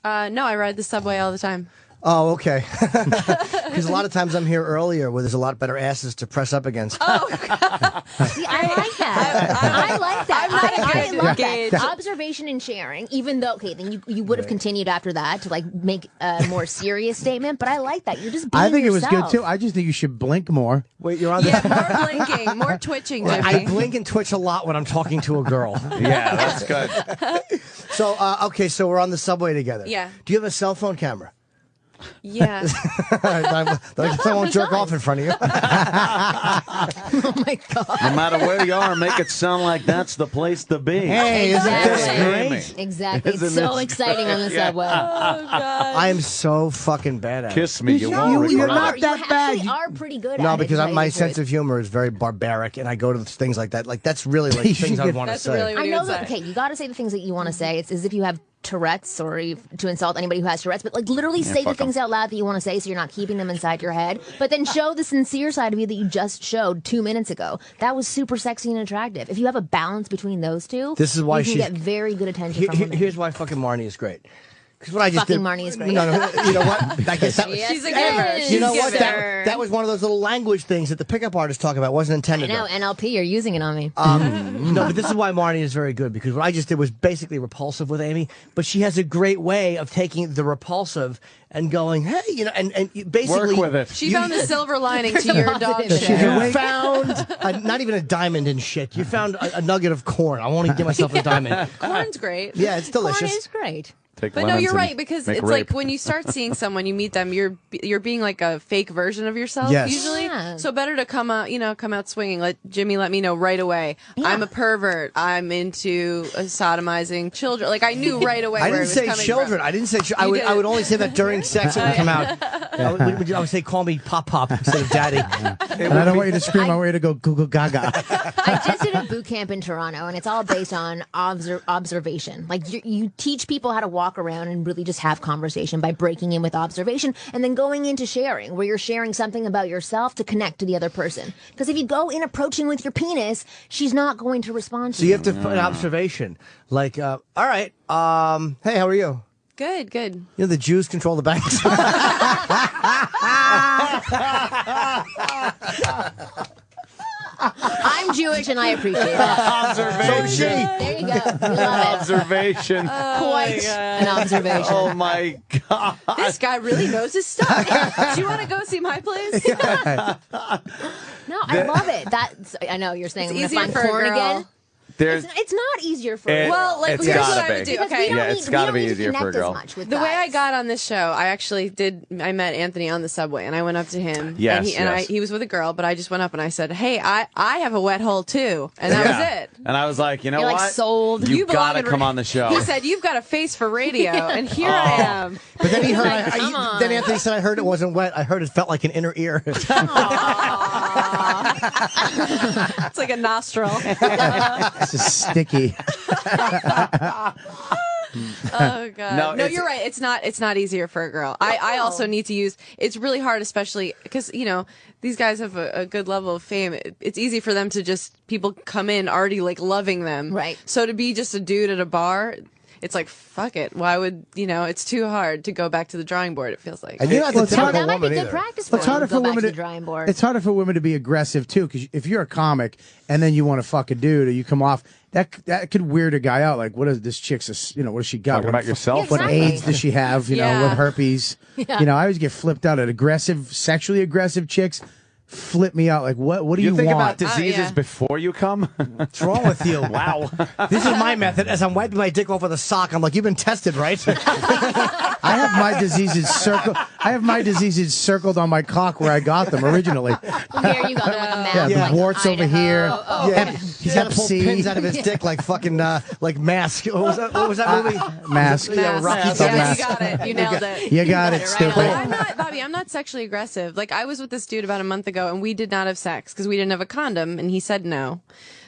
No, I ride the subway all the time. Oh, okay. Because a lot of times I'm here earlier where there's a lot better asses to press up against. See, I like that. I like that. I'm not a I good love gauge. that. Observation and sharing, even though, okay, then you would have continued after that to like make a more serious statement, but I like that. You're just being I think it was yourself. good too. I just think you should blink more. Wait, you're on the. Yeah, more blinking, more twitching, Jimmy. I blink and twitch a lot when I'm talking to a girl. Yeah, that's good. So, okay, so we're on the subway together. Yeah. Do you have a cell phone camera? Yeah. I won't jerk off in front of you. Oh my god. No matter where you are, make it sound like that's the place to be. Hey, isn't this Exactly. great? Exactly. It's Isn't so this exciting on the subway. I am so fucking bad at it. Kiss me, you No, won't you're regret not it. You that bad. actually are pretty good at No, it. because to tell you my the sense truth. of humor is very barbaric, and I go to things like that. Like that's really like You things should I get- want to That's say. really what I he know would that. say. Okay, you got to say the things that you want to say. It's as if you have Tourette's or to insult anybody who has Tourette's, but like literally say the fuck 'em. things out loud that you want to say, so you're not keeping them inside your head. But then show the sincere side of you that you just showed 2 minutes ago. That was super sexy and attractive. If you have a balance between those two, This is why you can she's- get very good attention from women. Here's why fucking Marnie is great. Because what I just Fucking did, Marnie is great. No, you know what? I guess that was, Yes, She's a it giver. is. you know She's what? a That, giver. that was one of those little language things that the pickup artists talk about. It wasn't I intended. know, though. NLP, you're using it on me. No, but this is why Marnie is very good, because what I just did was basically repulsive with Amy, but she has a great way of taking the repulsive and going, hey, you know, and basically Work with it. She found the silver lining to your dog Positive. shit. You found not even a diamond in shit. You found a nugget of corn. I won't even give myself a diamond. Corn's great. Yeah, it's Corn delicious. is great. Take But no, lemons you're and right, because make it's rape. like when you start seeing someone, you meet them, you're being like a fake version of yourself Yes. usually. Yeah. So better to come out swinging. Let Jimmy let me know right away. Yeah. I'm a pervert. I'm into sodomizing children. Like I knew right away. I where didn't it say was coming children. From. I didn't say. I You would. did. I would only say that during sex it would come out. I would say, "Call me Pop Pop" instead of Daddy. And I don't want you to scream. I want you to go Goo Goo Gaga. I just did a boot camp in Toronto, and it's all based on observation. Like you teach people how to walk around and really just have conversation by breaking in with observation, and then going into sharing, where you're sharing something about yourself to connect to the other person. Because if you go in approaching with your penis, she's not going to respond to So you have to put an observation, like, all right, hey, how are you? Good, good. You know the Jews control the banks. I'm Jewish, and I appreciate that. Observation. There you go. We love it. Observation. Quite an observation. Oh my god. This guy really knows his stuff. Do you want to go see my place? No, I love it. That's. I know you're saying It's I'm easier gonna for find a corn girl. again. It's not easier for It- a Well, like it's here's gotta what I would be. do. Because Okay, we don't Yeah, need- it's we gotta don't be need to easier for a connect as girl. much with the way I guys. got on this show, I actually did. I met Anthony on the subway, and I went up to him. Yes, and yes. he was with a girl, but I just went up and I said, "Hey, I have a wet hole too," and that was it. And I was like, you know You're, what? like, sold. You belong gotta in come on the show. He said, "You've got a face for radio," and here I am. But then he heard. Like, come on. Then Anthony said, "I heard it wasn't wet. I heard it felt like an inner ear." It's like a nostril. This is sticky. Oh god. No, No, it's- you're right. It's not easier for a girl. I also need to use. It's really hard, especially because these guys have a good level of fame. It's easy for them to just people come in already like loving them. Right. So to be just a dude at a bar. It's like, fuck it. Why would, it's too hard to go back to the drawing board, it feels like. And you're not the Well, it's typical That might be woman good either. practice for It's them harder to go for back women to to the drawing board. It's harder for women to be aggressive too, because if you're a comic and then you want to fuck a dude or you come off, that could weird a guy out. Like, what is this chick's? What does she got? Talking about yourself? Yeah, What exactly. AIDS does she have? Yeah. What herpes? Yeah. I always get flipped out at sexually aggressive chicks. Flip me out. Like, what do you think want? about diseases yeah. before you come? What's wrong with you? Wow. This is my method. As I'm wiping my dick off with a sock, I'm like, "You've been tested, right?" I have my diseases circled. I have my diseases circled on my cock where I got them originally. Here you go with the map. Yeah, like the warts over Idaho. here. Oh, Yeah, he's got to pull Hep C. pins out of his dick like fucking like Mask. What was that movie? Mask. Yeah, Rocky Yeah, Mask. you got it. You nailed it. You got it, right stupid. on. I'm not, Bobby, I'm not sexually aggressive. Like, I was with this dude about a month ago, and we did not have sex because we didn't have a condom, and he said no.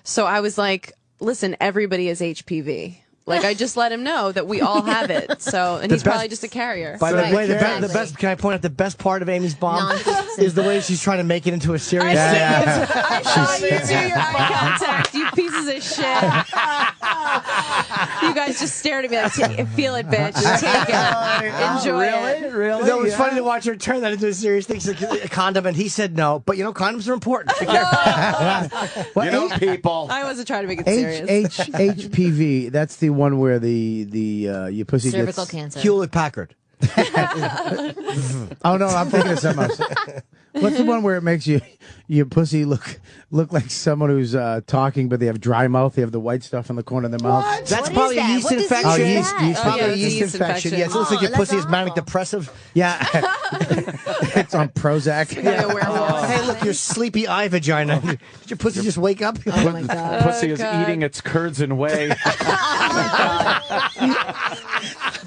So I was like, listen, everybody has HPV. Like, I just let him know that we all have it. So, and he's probably just a carrier. By the Right, way, the exactly. best. Can I point out the best part of Amy's bomb Nonsense. is the way she's trying to make it into a serious Yeah, thing. yeah. I saw you do your eye contact, you pieces of shit. You guys just stared at me like, feel it, bitch. Take it. Enjoy it. Really? No, it's funny to watch her turn that into a serious thing. She's like, a condom, and he said no. But condoms are important. Be careful. Well, People. I wasn't trying to make it serious. HPV. That's the one where your pussy Cervical gets. cancer. Hewlett Packard. Oh no, I'm thinking of something else. What's the one where it makes your pussy look like someone who's talking, but they have dry mouth? They have the white stuff in the corner of their mouth. That's What probably is a that? yeast What disease infection. is that? It's probably Oh, a yeah, yeast yeast infection. infection. Yeah, it looks like your Oh, pussy is that's manic awful. depressive. Yeah, it's on Prozac. Like a werewolf. Hey, look, your sleepy eye vagina. Did your pussy just wake up? Oh my god. Pussy is God. eating its curds and whey.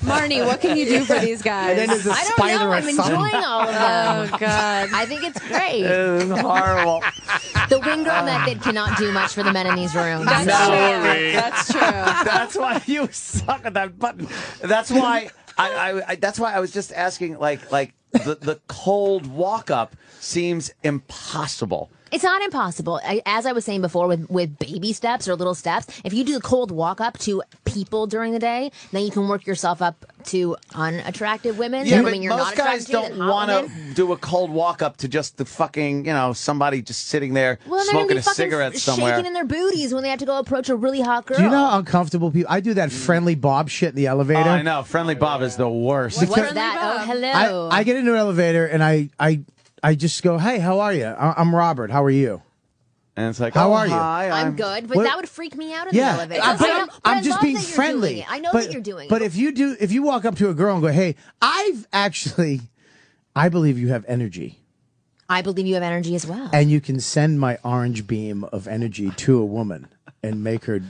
Marnie, what can you do for these guys? And then there's a I don't spider know. or I'm something. enjoying all of them. Oh, God. I think it's great. It's horrible. The wing girl method cannot do much for the men in these rooms. That's No. true. That's true. That's why you suck at that button. That's why that's why I was just asking. Like the cold walk up seems impossible. It's not impossible. As I was saying before, with baby steps or little steps, if you do the cold walk up to people during the day, then you can work yourself up to unattractive women. Yeah, I but mean, you're most not guys attracted to don't hot want women. to do a cold walk up to just the fucking somebody just sitting there Well, they're gonna smoking be a fucking cigarette somewhere. shaking in their booties when they have to go approach a really hot girl. Do you know how uncomfortable people? I do that friendly Bob shit in the elevator. Oh, I know. Friendly Bob is the worst. What's Friendly that? Bob. Oh, hello. I get into an elevator and I just go, hey, how are you? I'm Robert. How are you? And it's like, How oh, are you? hi, I'm good, but What- that would freak me out in the Yeah, elevator. but I'm I just love being that you're friendly. doing it. I know but, that you're doing But it. if you walk up to a girl and go, hey, I believe you have energy. I believe you have energy as well. And you can send my orange beam of energy to a woman and make her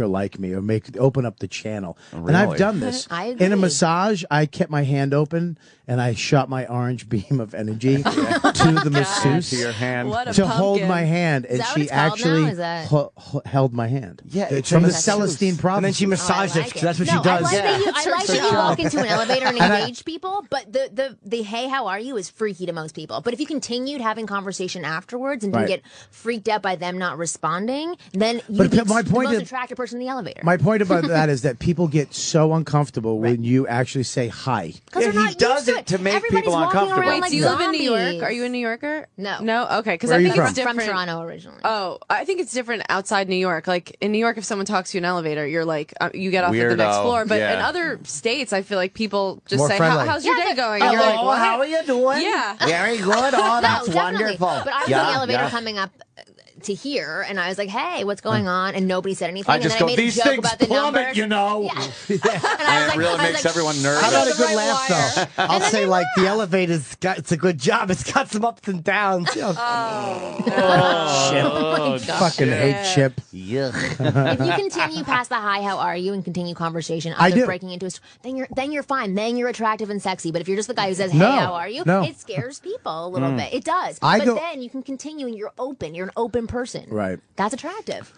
like me, or open up the channel. And I've Really? done this. I In a agree. massage, I kept my hand open and I shot my orange beam of energy to the masseuse to your hand. What a to hold pumpkin. my hand, and Is that what she it's called actually now? Is that- held my hand. Yeah, it's from the That's Celestine true. province. And then she massaged Oh, I it. like 'Cause that's what no, she does. I like that you, I like that you walk into an elevator and And I- engage people, but the hey, how are you is freaky to most people. But if you continued having conversation afterwards and didn't Right. get freaked out by them not responding, then But you'd be my the point most is- attractive person in the elevator. My point about that is that people get so uncomfortable when you actually say hi. Because Yeah, they're he not does used it to make Everybody's people walking uncomfortable. around Wait, like do you live in New York? zombies. Are you a New Yorker? No. No? Okay, because Where I are you think from? it's I'm from different. Toronto originally. Oh, I think it's different outside New York. Like in New York, if someone talks to you in an elevator, you're like, you get off at the next Weirdo. floor. But Yeah. in other states, I feel like people just More say, friendly. how's your Yeah, day but- going? And you're like, what? how are you doing? Yeah. Very good. Oh, No, that's definitely. wonderful. But I was in Yeah, the elevator yeah. coming up to hear, and I was like, "Hey, what's going on?" And nobody said anything. I just and then go, I made these a joke things about the plummet, numbers. you know. Yeah. And it really makes everyone nervous. How about a the good right laugh, wire. though? I'll say, like, the elevator's got, it's a good job. It's got some ups and downs. You know. Chip. Oh, Fucking hate Chip. If you continue past the hi, how are you, and continue conversation, I other do. breaking into a, then you're fine. Then you're attractive and sexy. But if you're just the guy who says, "Hey, No. how are you?" No. It scares people a little bit. It does. I but go- then you can continue, and you're open. You're an open person. Right. That's attractive.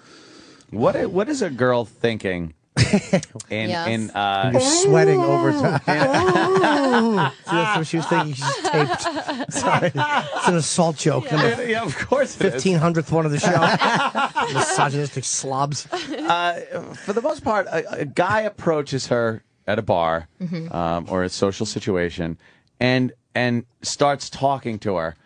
What is a girl thinking? Yes. You're sweating over time. See, that's what she was thinking. She's taped. Sorry. It's an assault joke. Yeah, of course it is. 1500th one of the show. Misogynistic slobs. For the most part, a guy approaches her at a bar or a social situation and starts talking to her.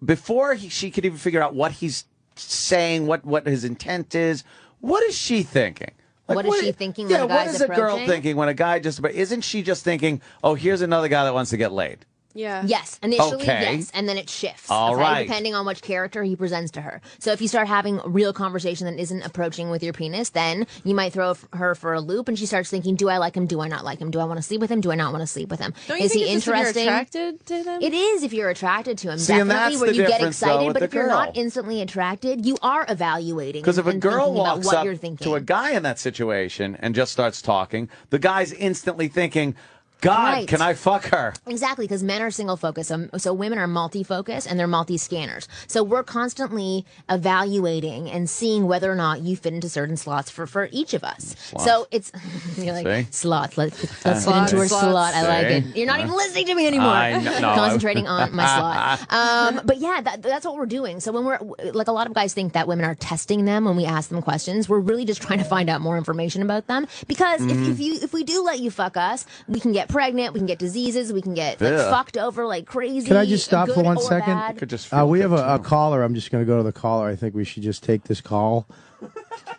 Before she could even figure out what he's saying, what his intent is, what is she thinking? What is she thinking when Yeah, a what guy's is a girl approaching? thinking when a guy just... Isn't she just thinking, oh, here's another guy that wants to get laid? Yeah. Yes, initially, Okay. yes, and then it shifts. All okay, right. depending on which character he presents to her. So if you start having a real conversation that isn't approaching with your penis, then you might throw her for a loop, and she starts thinking, "Do I like him? Do I not like him? Do I want to sleep with him? Do I not want to sleep with him? Don't you Is think he it's just if you're interesting?" attracted to them? It is if you're attracted to him. See, and Definitely that's where the you get difference, though, excited, with but the if you're girl. not instantly attracted, you are evaluating. Because if a and girl thinking about walks what up you're thinking. to a guy in that situation and just starts talking, the guy's instantly thinking, God, Right. can I fuck her? Exactly, because men are single focused, so women are multi focused and they're multi scanners. So we're constantly evaluating and seeing whether or not you fit into certain slots for each of us. So it's you're like See? slots. Let's fit into her slot. I like See? it. You're not even listening to me anymore. I know. No, Concentrating on my slot. But yeah, that's what we're doing. So when we're like, a lot of guys think that women are testing them when we ask them questions. We're really just trying to find out more information about them, because if we do let you fuck us, we can get pregnant, we can get diseases, we can get like, Yeah. fucked over like crazy. Can I just stop for good 1 or second? bad. Could just feel We have good, a too. caller. I'm just going to go to the caller. I think we should just take this call.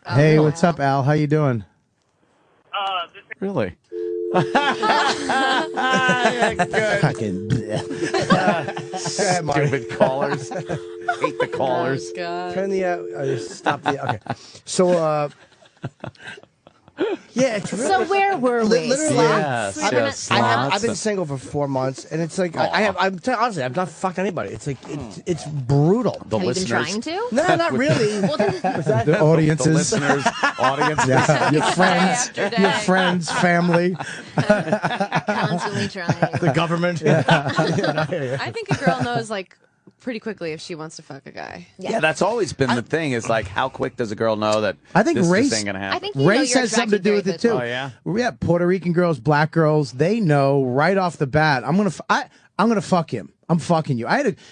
Hey, what's up, Al? How you doing? Really? Fucking. Stupid callers. Hate the callers. God. Turn the stop the okay. So yeah, it's really, So where were we? literally, Yes, I've been, yes, I've been lots. single for 4 months, and it's like honestly, I've not fucked anybody. It's like it's brutal. The Have you been listeners. trying to? No, not really. Well, then, The The audiences. listeners, audience. Yeah, your friends, after day. your friends, family. constantly trying. The government. I think a girl knows like pretty quickly if she wants to fuck a guy. Yeah, that's always been the thing. Is like, how quick does a girl know that? I think this race- ain't gonna happen? I think you know Race you're has something to attracted do with very it too. quickly. Oh, yeah? Puerto Rican girls, black girls, they know right off the bat. I'm gonna fuck him. I'm fucking you.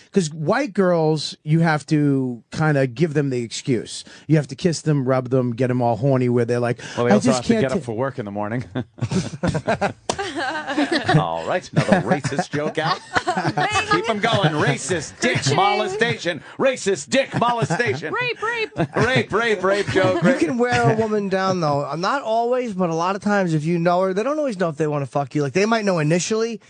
Because white girls, you have to kind of give them the excuse. You have to kiss them, rub them, get them all horny where they're like, Well, they I also just have to can't. get up for work in the morning. All right, another racist joke out. Keep them going. Racist dick molestation. Racist dick molestation. Rape joke. You can wear a woman down though. Not always, but a lot of times if you know her, they don't always know if they want to fuck you. Like they might know initially,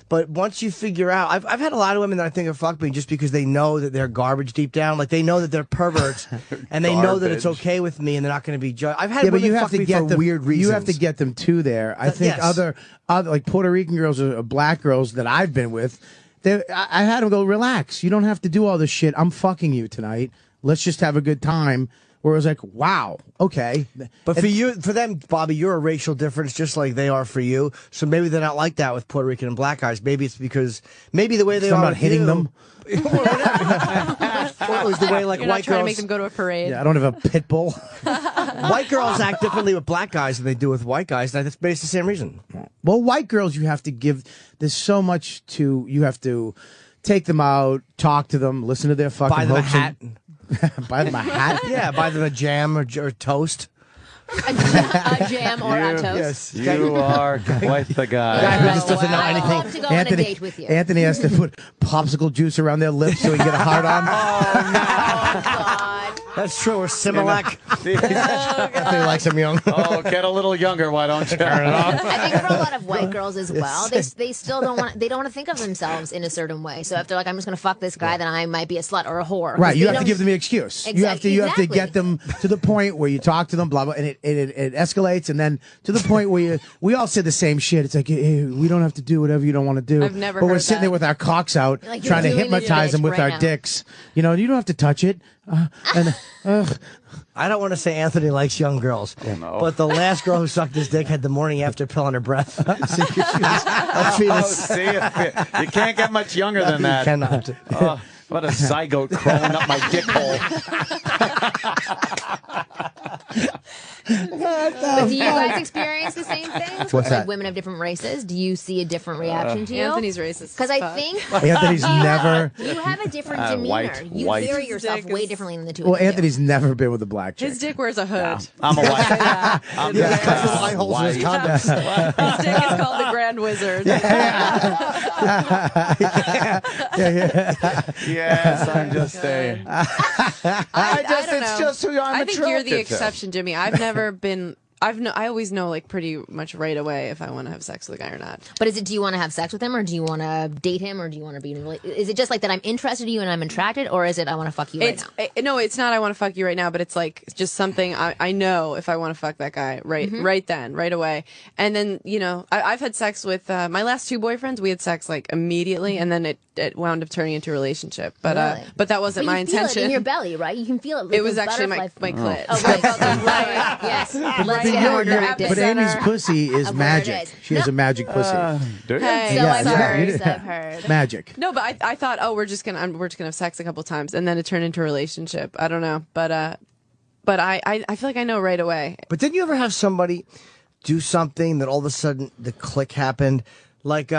but once you figure out, I've had a lot of women that I think are fuck me just because they know that they're garbage deep down. Like they know that they're perverts, and they know that it's Garbage. okay with me, and they're not going to be judged. I've had Yeah, but women you have fuck to me get for them. weird reasons. You have to get them to there. I think yes. other like Puerto Rican girls or black girls that I've been with, I had them go, relax. You don't have to do all this shit. I'm fucking you tonight. Let's just have a good time. Where it was like, wow, okay. But for them, Bobby, you're a racial difference just like they are for you. So maybe they're not like that with Puerto Rican and black guys. Maybe it's because the way they So are I'm not with hitting you- them. Or it was the way like You're white not trying to girls. make them go to a parade. Yeah, I don't have a pit bull. White girls act differently with black guys than they do with white guys. And it's based the same reason. Well, white girls, you have to give. There's so much to. You have to take them out, talk to them, listen to their fucking. Buy them a hopes hat. and- buy them a hat. Yeah, buy them a jam or toast. A jam or a toast. You are quite the guy. Guy who just doesn't know I'd anything. love to go on a date with you. Anthony has to put popsicle juice around their lips so he can get a hard on. Oh, God. That's true. Or Similac. You know? Anthony likes him young. Oh, get a little younger, why don't you? I think for a lot of white girls as well, they still don't want to think of themselves in a certain way. So if they're like, I'm just going to fuck this guy, then I might be a slut or a whore. Right, you have to give them the excuse. Exactly. You have to get them to the point where you talk to them, blah blah, and it escalates, and then to the point where we all say the same shit. It's like, hey, we don't have to do whatever you don't want to do. I've never but we're heard sitting that. there with our cocks out, Like, trying to you're doing hypnotize this them with right our now. dicks. You know, you don't have to touch it. I don't want to say Anthony likes young girls, but the last girl who sucked his dick had the morning after pill on her breath. See, you can't get much younger than that. You cannot. Oh, what a zygote crawling up my dick hole. But do you guys experience the same things? What's Like that? women of different races? Do you see a different reaction to you? Anthony's racist. Because as I fuck. think Anthony's never. you have a different demeanor. white. You carry yourself Dick way is- differently than the two Well, of you. Anthony's never been with a black chick. His dick wears a hood. I'm a white. I'm Yeah, just that's eye holes in his condoms. His dick is called the Grand Wizard. Yes, I'm just a. I don't it's know. just who I'm I think you're the attracted to. exception, Jimmy. I've never been. I always know like pretty much right away if I want to have sex with a guy or not. But is it, do you want to have sex with him, or do you want to date him, or do you want to be in a Is it just like that I'm interested in you and I'm attracted, or is it I want to fuck you right now? No, it's not I want to fuck you right now, but it's like just something I know if I want to fuck that guy right then, right away. And then, you know, I've had sex with my last two boyfriends. We had sex like immediately, and then it wound up turning into a relationship. But Really? but that wasn't But my you feel intention. it in your belly, right? You can feel it. Like It was those actually my butterfly- clit. Oh, right. right. Yes. Let's get harder at this. But Amy's Center pussy is of where it magic. is. She has a magic pussy. Do you? Hey, So I've sorry. heard. So I've heard. Magic. No, but I thought, oh, we're just gonna have sex a couple times, and then it turned into a relationship. I don't know, but I feel like I know right away. But didn't you ever have somebody do something that all of a sudden the click happened? Like,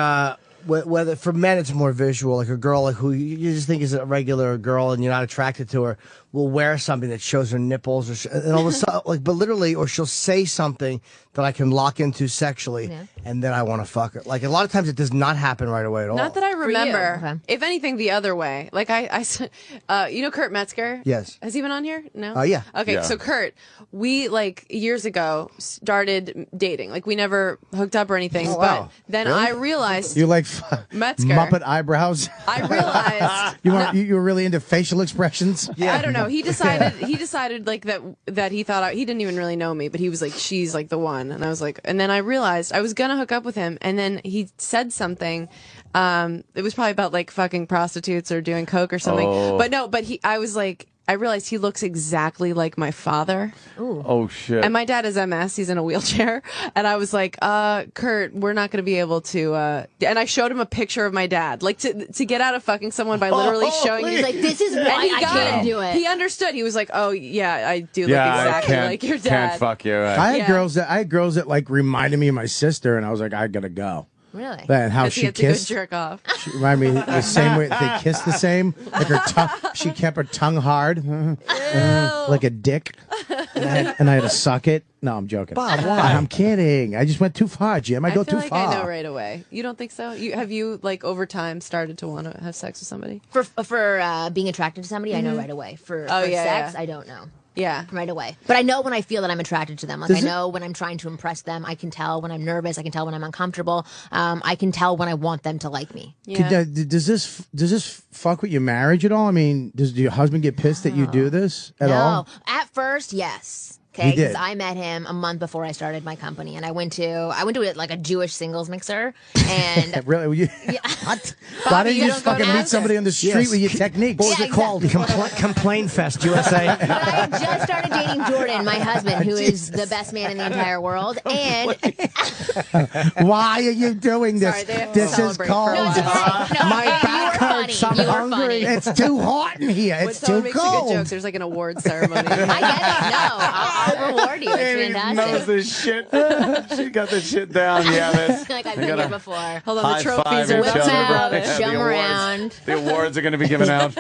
whether for men it's more visual, like a girl like who you just think is a regular girl and you're not attracted to her will wear something that shows her nipples, and all of a sudden, like, but literally, or she'll say something that I can lock into sexually, and then I want to fuck her. Like a lot of times, it does not happen right away at all. Not that I remember. Okay. If anything, the other way. Like you know Kurt Metzger? Yes. Has he been on here? No. Yeah. Okay, Yeah. so Kurt, we like years ago started dating. Like we never hooked up or anything. Oh, wow. But then I realized You like Metzger. Muppet eyebrows? I realized You were really into facial expressions? I don't know. He decided like that he thought he didn't even really know me, but he was like, she's like the one. And I was like, and then I realized I was going to hook up with him. And then he said something. It was probably about like fucking prostitutes or doing coke or something. Oh. But I realized he looks exactly like my father. Oh shit! And my dad is MS. He's in a wheelchair. And I was like, Kurt, we're not going to be able to. And I showed him a picture of my dad, like to get out of fucking someone by literally showing. He's like, this is why I can't do it. He understood. He was like, oh yeah, I do look Yeah, exactly I can't, like your dad. Can't fuck you. I had girls that like reminded me of my sister, and I was like, I gotta go. Really? And how Because she he had to go kissed. jerk off. She reminded me the same way they kissed the same. Like her tongue, she kept her tongue hard, like a dick, and I had to suck it. No, I'm joking. Bob, why? I'm kidding. I just went too far, Jim. I go feel too like far. I know right away. You don't think so? Have you like over time started to want to have sex with somebody? For being attracted to somebody, I know right away. For sex, I don't know. Yeah. Right away. But I know when I feel that I'm attracted to them. Like I know when I'm trying to impress them. I can tell when I'm nervous. I can tell when I'm uncomfortable. I can tell when I want them to like me. Yeah. Does this fuck with your marriage at all? I mean, does your husband get pissed that you do this at all? No. At first, yes. He Okay, did. because I met him a month before I started my company, and I went to like a Jewish singles mixer, and Really? Why Bobby, didn't you you just don't go fucking to meet answer. somebody on the street Yes. with your techniques? What was Yeah, it called? Complain Fest USA. But I had just started dating Jordan, my husband, who is the best man in the entire world, and Why are you doing this? Sorry, they have to This is celebrate cold. for a no, it's okay. No, My you back were hurts. funny. I'm You were hungry. funny. It's too hot in here. When It's someone too makes a good joke, cold. there's like an awards ceremony. I get it. No, I'll reward you. It's knows fantastic. this shit. She got this shit down. Yeah, this. Like I've We been gotta here before. Hold on, high the trophies five are each about Whip to be other. brought in. Yeah, show the 'em awards. around. The awards are going to be given out.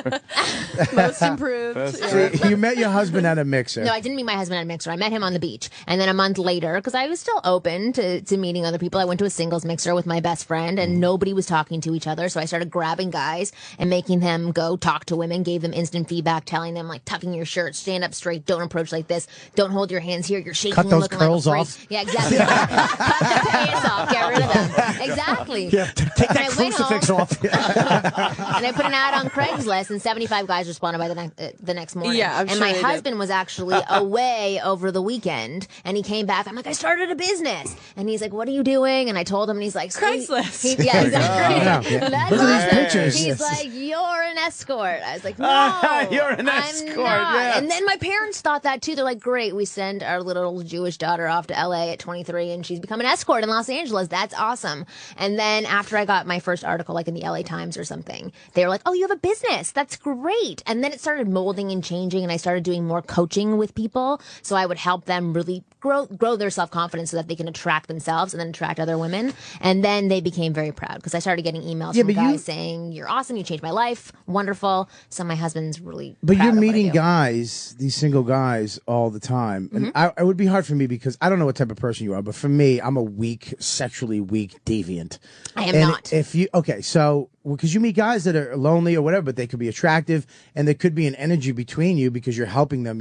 Most improved. That's Yeah. true. You met your husband at a mixer. No, I didn't meet my husband at a mixer. I met him on the beach. And then a month later, because I was still open to meeting other people, I went to a singles mixer with my best friend, and nobody was talking to each other. So I started grabbing guys. and making them go talk to women, gave them instant feedback, telling them like tucking your shirt, stand up straight, don't approach like this, don't hold your hands here, you're shaking Cut and those looking curls like a off. freak. Yeah, exactly. Cut the pants off, get rid of them. Exactly. Yeah, take that And I went crucifix home, off. and I put an ad on Craigslist, and 75 guys responded by the next morning. Yeah, I'm and sure my they did. husband was actually away over the weekend, and he came back. I'm like, I started a business, and he's like, what are you doing? And I told him, and he's like, "Sweet." Craigslist. Yeah, exactly. Yeah. That's Look at these awesome. pictures. He's Yes. like, you're an escort. I was like, no, You're an I'm escort, not. yeah. And then my parents thought that too. They're like, great, we send our little Jewish daughter off to LA at 23, and she's become an escort in Los Angeles. That's awesome. And then after I got my first article, like in the LA Times or something, they were like, oh, you have a business. That's great. And then it started molding and changing, and I started doing more coaching with people. So I would help them really grow their self-confidence so that they can attract themselves and then attract other women. And then they became very proud because I started getting emails from guys saying, you're awesome, you changed my life, wonderful. So my husband's really But proud you're of what I meeting do. guys, these single guys, all the time, and it would be hard for me because I don't know what type of person you are. But for me, I'm a weak, sexually weak deviant. I am And not. If you so because you meet guys that are lonely or whatever, but they could be attractive, and there could be an energy between you because you're helping them.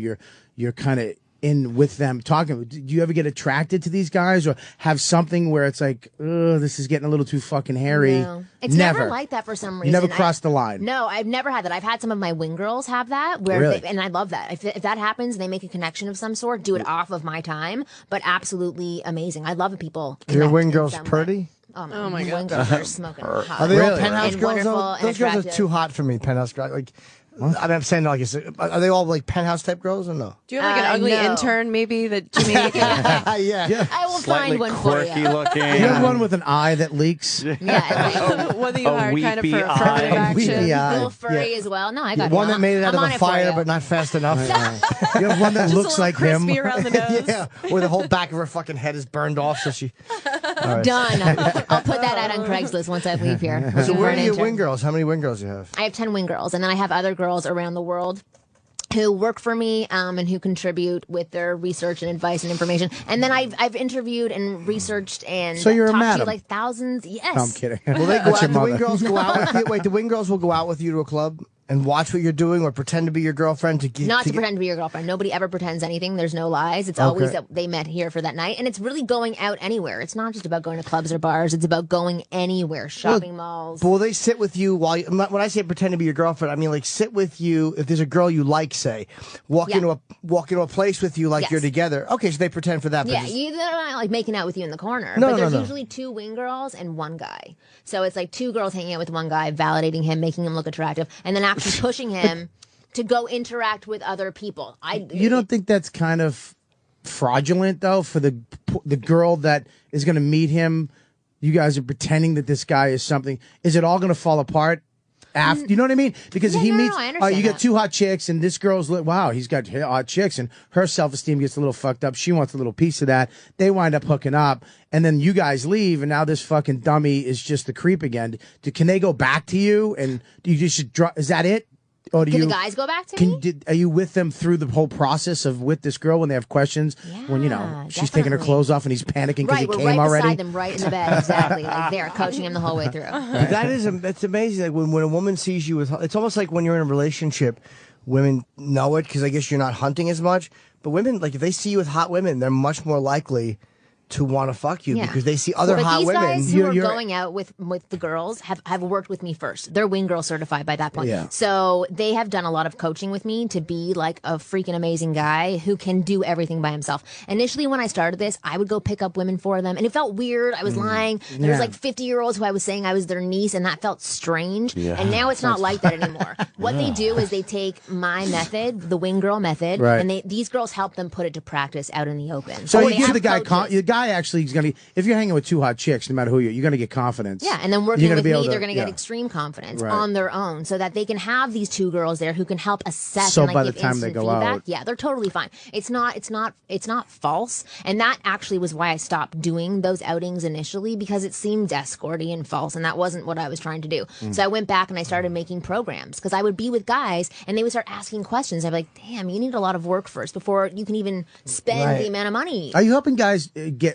You're kind of in with them talking. Do you ever get attracted to these guys or have something where it's like, this is getting a little too fucking hairy? No. It's never like that for some reason. You never crossed the line. No, I've never had that. I've had some of my wing girls have that, where Really? and I love that. If that happens, they make a connection of some sort, do it off of my time, but absolutely amazing. I love people. Your connect wing in girls some way. pretty? Oh my, Oh my wing God. girls are smoking hot. Are they all Really? penthouse And girls? wonderful Though? and Those girls are attractive. too hot for me. Penthouse girls, like. I mean, I'm saying like, are they all like penthouse type girls or no? Do you have like an ugly no. intern maybe that Jimmy? Yeah. I will Slightly find one quirky for you. looking. You have one with an eye that leaks. Yeah, One that you A hired kind of weepy for affirmative eye. action. Weepy eye. a little furry as well. No, I got One you. that made it out I'm of on the it for fire, you. but not fast enough. You have one that Just a looks little like him. crispy around the nose. Yeah, where the whole back of her fucking head is burned off, so she. Done. I'll put that out on Craigslist once I leave here. So Looking for where an are your intern. wing girls? How many wing girls do you have? I have 10 wing girls, and then I have other girls around the world who work for me and who contribute with their research and advice and information. And then I've interviewed and researched and So you're a talked to madam. like thousands. Yes. No, I'm kidding. Will they go That's out? your The wing mother. girls go out with you. Wait, the wing girls will go out with you to a club and watch what you're doing, or pretend to be your girlfriend to get. Not to pretend to be your girlfriend. Nobody ever pretends anything. There's no lies. It's always that they met here for that night. And it's really going out anywhere. It's not just about going to clubs or bars. It's about going anywhere. Shopping malls. But will they sit with you while you, when I say pretend to be your girlfriend, I mean like sit with you if there's a girl you like, say, walk Yeah. into a place with you like Yes. you're together. Okay, so they pretend for that. but Yeah, just- they're not like making out with you in the corner. No, but there's no. usually 2 wing girls and 1 guy. So it's like 2 girls hanging out with 1 guy, validating him, making him look attractive, and then actually pushing him to go interact with other people. You don't think that's kind of fraudulent though for the girl that is going to meet him? You guys are pretending that this guy is something. Is it all going to fall apart after? You know what I mean? Because Yeah, he no, meets. I understand you get that. 2 hot chicks, and this girl's wow, he's got hot chicks, and her self-esteem gets a little fucked up. She wants a little piece of that. They wind up hooking up, and then you guys leave, and now this fucking dummy is just the creep again. Can they go back to you? And do you just is that it? Or do Can you, the guys go back to me? are you with them through the whole process of with this girl when they have questions? When she's taking her definitely. clothes off and he's panicking because Right, he we're came right already. beside them, right in the bed, exactly. Like they're coaching him the whole way through. That's amazing. Like when a woman sees you with, it's almost like when you're in a relationship, women know it because I guess you're not hunting as much. But women, like if they see you with hot women, they're much more likely to want to fuck you Yeah. because they see other But hot these women. guys who are going out with the girls have worked with me first. They're wing girl certified by that point. Yeah. So they have done a lot of coaching with me to be like a freaking amazing guy who can do everything by himself. Initially, when I started this, I would go pick up women for them, and it felt weird. I was lying. There was Yeah. like 50-year-olds who I was saying I was their niece, and that felt strange. And now it's not like that anymore. What they do is they take my method, the wing girl method, Right. and these girls help them put it to practice out in the open. So They you give have the guy, coaches. the guy actually is going to, if you're hanging with 2 hot chicks, no matter who you're going to get confidence. Yeah, and then working You're gonna with be me, able to- they're going to get yeah. extreme confidence Right. on their own, so that they can have these 2 girls there who can help assess So and like by the give time they instant go feedback. out- Yeah, they're totally fine. It's not false, and that actually was why I stopped doing those outings initially because it seemed escorty and false, and that wasn't what I was trying to do. Mm. So I went back and I started making programs because I would be with guys and they would start asking questions. I'd be like, "Damn, you need a lot of work first before you can even spend Right. the amount of money." Are you helping guys get?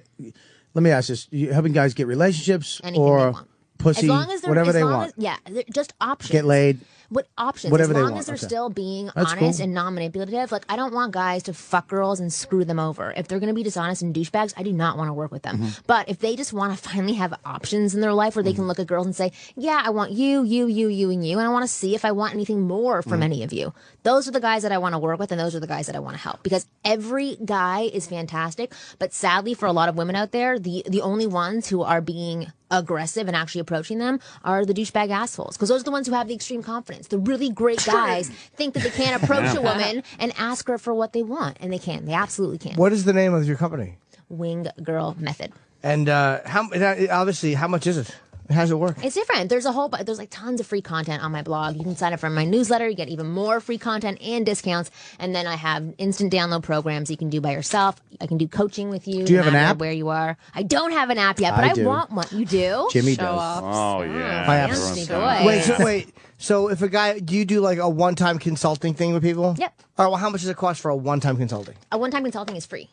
Let me ask this: you helping guys get relationships, Anything or they want. pussy, As long as they're, whatever as they long want. As, yeah, they're just options. Get laid. What options? Whatever as they long want, as they're okay. still being That's honest cool. and non-manipulative. Like, I don't want guys to fuck girls and screw them over. If they're going to be dishonest and douchebags, I do not want to work with them. Mm-hmm. But if they just want to finally have options in their life where they can look at girls and say, yeah, I want you, you, you, you, and you, and I want to see if I want anything more from any of you. Those are the guys that I want to work with, and those are the guys that I want to help. Because every guy is fantastic, but sadly for a lot of women out there, the only ones who are being aggressive and actually approaching them are the douchebag assholes, because those are the ones who have the extreme confidence. The really great guys think that they can't approach a woman and ask her for what they want, and they can. They absolutely can. What is the name of your company? Wing Girl Method. And obviously, how much is it? How does it work? It's different. There's there's like tons of free content on my blog. You can sign up for my newsletter. You get even more free content and discounts. And then I have instant download programs you can do by yourself. I can do coaching with you. Do you have no an matter app? Where you are. I don't have an app yet, but I I do. want one. You do? Jimmy Show does. off. Oh, yeah. My app fancy is- boy. Wait. So if a guy, do you do like a one-time consulting thing with people? Yep. All right. Well, how much does it cost for a one-time consulting? A one-time consulting is free.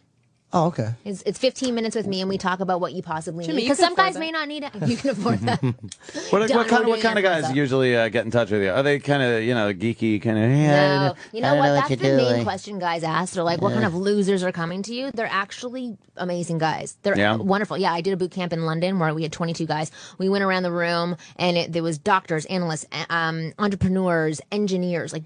Oh, okay. It's 15 minutes with me, and we talk about what you possibly Jimmy, need. you Because can some guys afford may that. not need it. You can afford that. What Done. kind We're of doing guys it. usually get in touch with you? Are they kind of geeky kind of? No, you know what? That's you're the main doing. question guys ask. They're like, "What kind of losers are coming to you?" They're actually amazing guys. They're Yeah. wonderful. Yeah, I did a boot camp in London where we had 22 guys. We went around the room, and there was doctors, analysts, entrepreneurs, engineers, like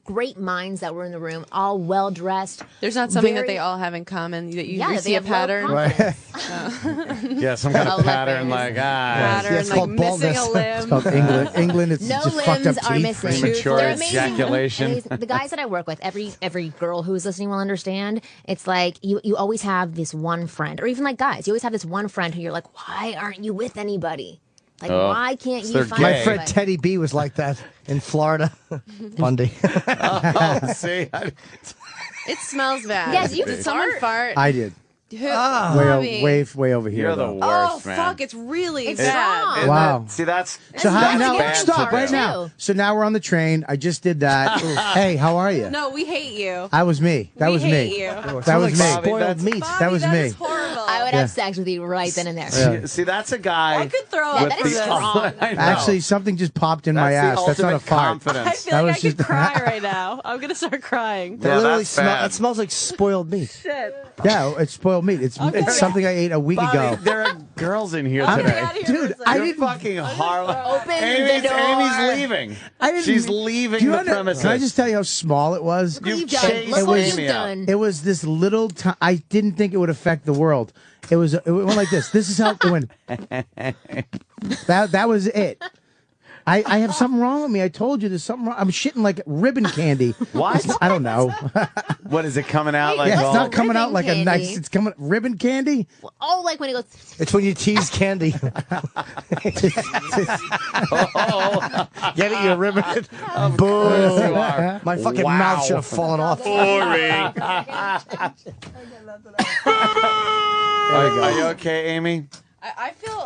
great minds that were in the room, all well dressed. There's not something that they all have in common that you Yeah, see they a have low pattern. confidence. Yeah, some kind A of lip pattern is. like Pattern, it's like called missing baldness. a limb. It's called England. England, it's No just fucked up limbs are teeth. missing. Premature They're amazing. ejaculation. Amazing. The guys that I work with, every girl who is listening will understand. It's like you always have this one friend, or even like guys, you always have this one friend who you're like, why aren't you with anybody? Like, why can't so you they're find gay. My friend somebody? Teddy B was like that in Florida. Bundy. Oh, see, It smells bad. Yes, you Did someone fart? I did. Who? Way, Bobby. way over here. you're the though. worst, Oh man. fuck! It's really It's bad. wrong. Isn't Wow. it? See, that's So how That's now? bad Stop too. right now. So now we're on the train. I just did that. Hey, how are you? No, we hate you. I was me. That We was hate me. you. That was me. Bobby, Spoiled that's- meat. That was Bobby, me. is horrible. I would have sex with you right then and there. see, that's a guy. I could throw Yeah, up that from is this. strong. I know. Actually, something just popped in my That's ass. the That's not a ultimate fart. I confidence. feel That like was I could just- cry right now. I'm gonna start crying. Yeah, literally that's bad. it smells like spoiled meat. Shit. Yeah, it's spoiled meat. It's something I ate a week Bobby, ago. there are girls in here I'm- today. Get out of here Dude, for a I You're second. didn't- fucking horrible. Open Amy's, the door. Amy's leaving. I didn't- She's leaving Do you the under- premises. Can I just tell you how small it was? Look what you've You've done. chased Look what Amy you've out. done. It was this little. I didn't think it would affect the world. It went like this. This is how it went. That was it. I have something wrong with me. I told you there's something wrong. I'm shitting like ribbon candy. What? I don't know. What is it coming out like? Yeah, it's all- not coming out ribbon like a candy? nice. It's coming ribbon candy. Oh, like when it goes. It's when you tease candy. Get it, you ribbon. Of course you are. My fucking Wow. mouth should have fallen off. Are you okay, Amy? I feel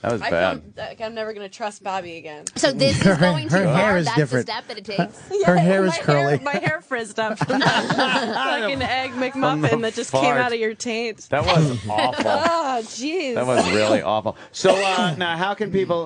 That was I bad. feel like I'm never gonna trust Bobby again. So this is going too her hair far. is That's different. the step that it takes. Her hair is my curly. my hair frizzed up from that fucking egg McMuffin that just came fart. out of your taint. That was awful. Oh, jeez. That was really awful. So now, how can people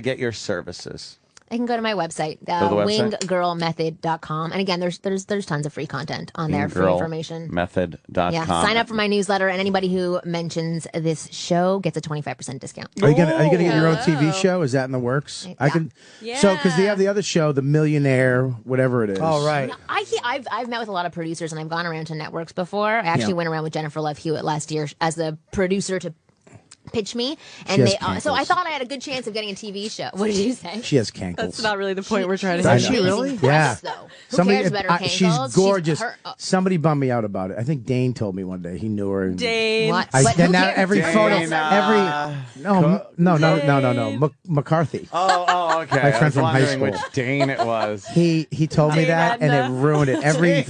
get your services? I can go to my website, the website? winggirlmethod.com. And again, there's tons of free content on there, free information. Girlmethod.com. Yeah, sign up for my newsletter, and anybody who mentions this show gets a 25% discount. Are you gonna get your own hello. TV show? Is that in the works? I can. Yeah. So because they have the other show, The Millionaire, whatever it is. Oh, right. I've met with a lot of producers, and I've gone around to networks before. I actually went around with Jennifer Love Hewitt last year as the producer to pitch me, and has they. So I cankles. thought I had a good chance of getting a TV show. What did you say? She has cankles. That's not really the point we're trying to Does say. she Amazing really? breasts, Yeah. though. Who cares about her cankles? She's gorgeous. her- Somebody bummed me out about it. I think Dane told me one day he knew her. and- Dane. What? I, But who and now cares? every Her photo, breasts are- no, McCarthy. Oh, okay. My friend I was from high wondering school. which Dane it was. He told me Dane that, and Edna. it ruined it. Every Dane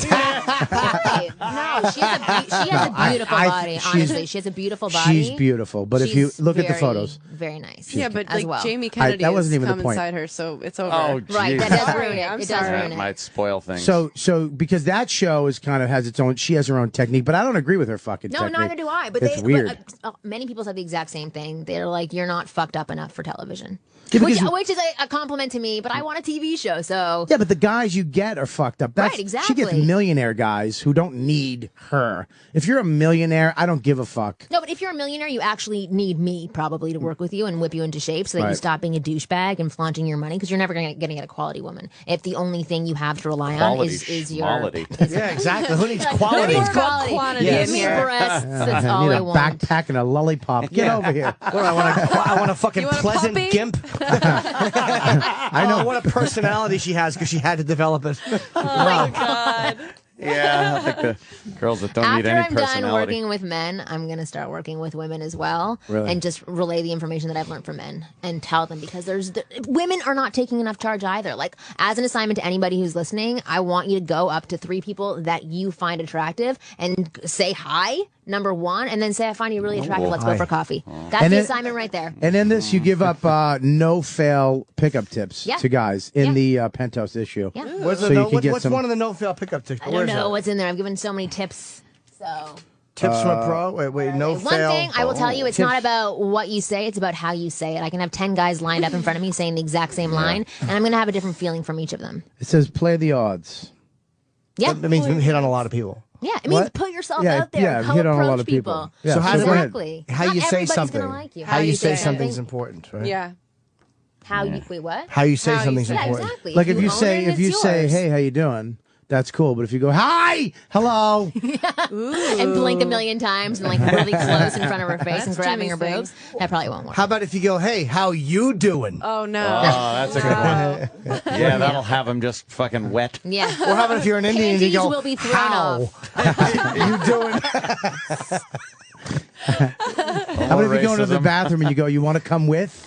Right. No, she has a beautiful body. Honestly, she has a beautiful body. She's beautiful, but if you look at the photos, very nice. Yeah, but as like well. Jamie Kennedy that wasn't has even the come point. inside her, so it's over. Oh, right. geez. That does ruin Sorry, it. I'm It does sorry. ruin That it. might spoil things. So because that show is kind of has its own. She has her own technique, but I don't agree with her fucking No, technique. neither do I. But it's weird. Many people said the exact same thing. They're like, "You're not fucked up enough for television," Yeah, which is a compliment to me. But I want a TV show, so Yeah, but the guys you get are fucked up. Right, She gets exactly. millionaire guys who don't need her. If you're a millionaire, I don't give a fuck. No, but if you're a millionaire, you actually need me probably to work with you and whip you into shape so that you Right. stop being a douchebag and flaunting your money because you're never going to get a quality woman if the only thing you have to rely on Quality is your schmality. Yeah, exactly. Who needs Who quality? needs quality? quantity Give in me here. breasts. That's I all need I a want. backpack and a lollipop. Get over here. What, I want a fucking You want a pleasant puppy? gimp. I know. What a personality she has because she had to develop it. Oh my god. Yeah, I think the girls that don't need After any I'm done personality. working with men, I'm going to start working with women as well, Really? and just relay the information that I've learned from men and tell them because women are not taking enough charge either. Like as an assignment to anybody who's listening, I want you to go up to 3 people that you find attractive and say hi. Number 1, and then say I find you really attractive. Let's go for coffee. That's And the it- assignment right there. And in this, you give up no-fail pickup tips Yeah. to guys in the Penthouse issue. Yeah. What's, So the you no, can get what's some- one of the no-fail pickup tips? I don't know what's in there. I've given so many tips. So Tips from a pro? Wait, no one fail. thing I will tell you, it's Tips. not about what you say, it's about how you say it. I can have 10 guys lined up in front of me saying the exact same line, and I'm going to have a different feeling from each of them. It says play the odds. Yeah. That means hit on a lot of people. Yeah, it means What? put yourself Yeah, out there. yeah, How hit on a approach lot of people. Yeah, So how so go ahead. exactly. How Not you say everybody's something. Gonna like you. How you say something. something's important, right? Yeah. How you wait? What? How you say How you something's say- Yeah, important. exactly. Like if you own say it, if you it's say yours. hey, how you doing? That's cool. But if you go hi, hello, and blink a million times and like really close in front of her face and That's grabbing her Jimmy's boobs, that probably won't work. How about if you go, hey, how you doing? Oh no. Oh, that's a good one. Yeah, that'll have him just fucking wet. Yeah. Or how about if you're an Indian and you Panties go, will be thrown how off. you doing? how about if you go into the racism. bathroom and you go, you want to come with?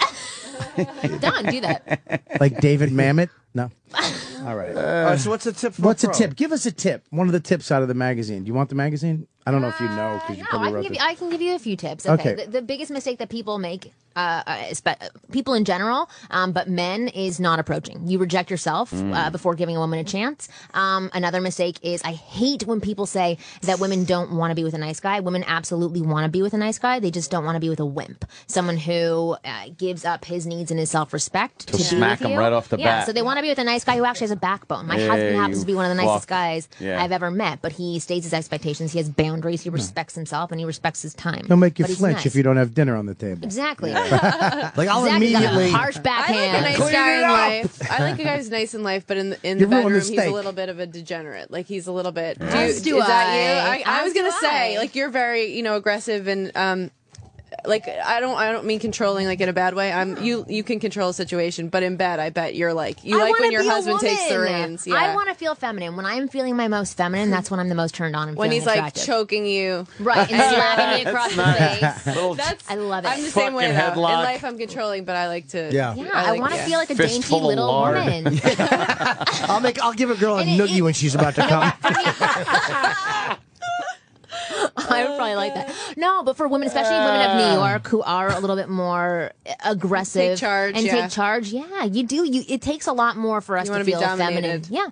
Done. Do that. Like David Mamet? No. All right. All right, so what's a tip for What's a pro? tip? Give us a tip. One of the tips out of the magazine. Do you want the magazine? I don't know if you know because you No, probably I wrote can, it. I can give you a few tips. Okay. Okay. The biggest mistake that people make, people in general, but men, is not approaching. You reject yourself before giving a woman a chance. Another mistake is I hate when people say that women don't want to be with a nice guy. Women absolutely want to be with a nice guy. They just don't want to be with a wimp. Someone who gives up his needs and his self-respect to be smack with him you. right off the Yeah, bat. so they want to be with a nice guy who actually has a backbone. My Yeah, husband happens you to be one of the nicest fuck. guys Yeah. I've ever met, but he states his expectations. He has boundaries. He respects himself and he respects his time. He'll make you But he's flinch nice. if you don't have dinner on the table. Exactly. Like I'll Exactly. He's got a immediately. harsh I backhand. like a nice guy in life. I like a guy who's nice in life, but in the You ruined bedroom, the he's a steak. little bit of a degenerate. Like he's a little bit. As do is that I. you? I As was gonna do say, I. like you're very, aggressive and like I don't mean controlling like in a bad way. You can control a situation, but in bed, I bet you're like you I like wanna when your be a husband takes the woman. reins. Yeah. I want to feel feminine. When I'm feeling my most feminine, that's when I'm the most turned on and when feeling he's like attractive. choking you. Right, and slapping me across the face. That's I love it. I'm the same way though. Fucking headlock. In life, I'm controlling, but I like to. Yeah. Yeah, I want to feel like a Fistful dainty of little lard. woman. I'll give a girl a And noogie when she's about to come. I would probably like that. No, but for women, especially women of New York who are a little bit more aggressive Take charge, and yeah. take charge, yeah, you do. It takes a lot more for us You to wanna be feel feminine. dominated. Yeah,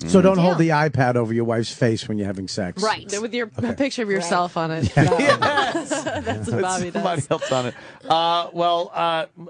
So don't Yeah. hold the iPad over your wife's face when you're having sex. right. With your picture of yourself on it. That's what Bobby Somebody does. else on it.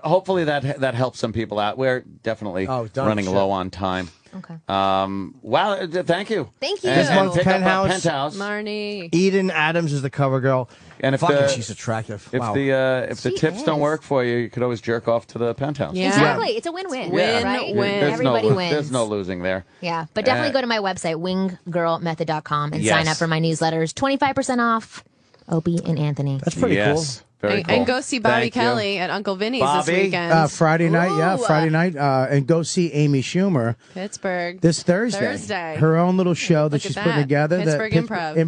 Hopefully that helps some people out. We're definitely Done. running Shit. low on time. Okay. Wow, thank you. Thank you. And, This and month's pick up Penthouse. a Penthouse. Marnie. Eden Adams is the cover girl. And if Fucking, the she's attractive. if Wow. the She tips don't is. work for you, you could always jerk off to the Penthouse. Yeah. Exactly. It's a win-win. Win, right? win. There's Everybody no, wins. There's no losing there. Yeah, but definitely Uh, go to my website, winggirlmethod.com, and Yes. sign up for my newsletters. 25% off. Opie and Anthony. That's pretty Yes. Very cool. And go see Bobby Thank you. Kelly at Uncle Vinny's Bobby? this weekend. Friday night, Ooh. Friday night. And go see Amy Schumer Pittsburgh. this Thursday. Thursday. Her own little show that Look she's at putting that. together. Pittsburgh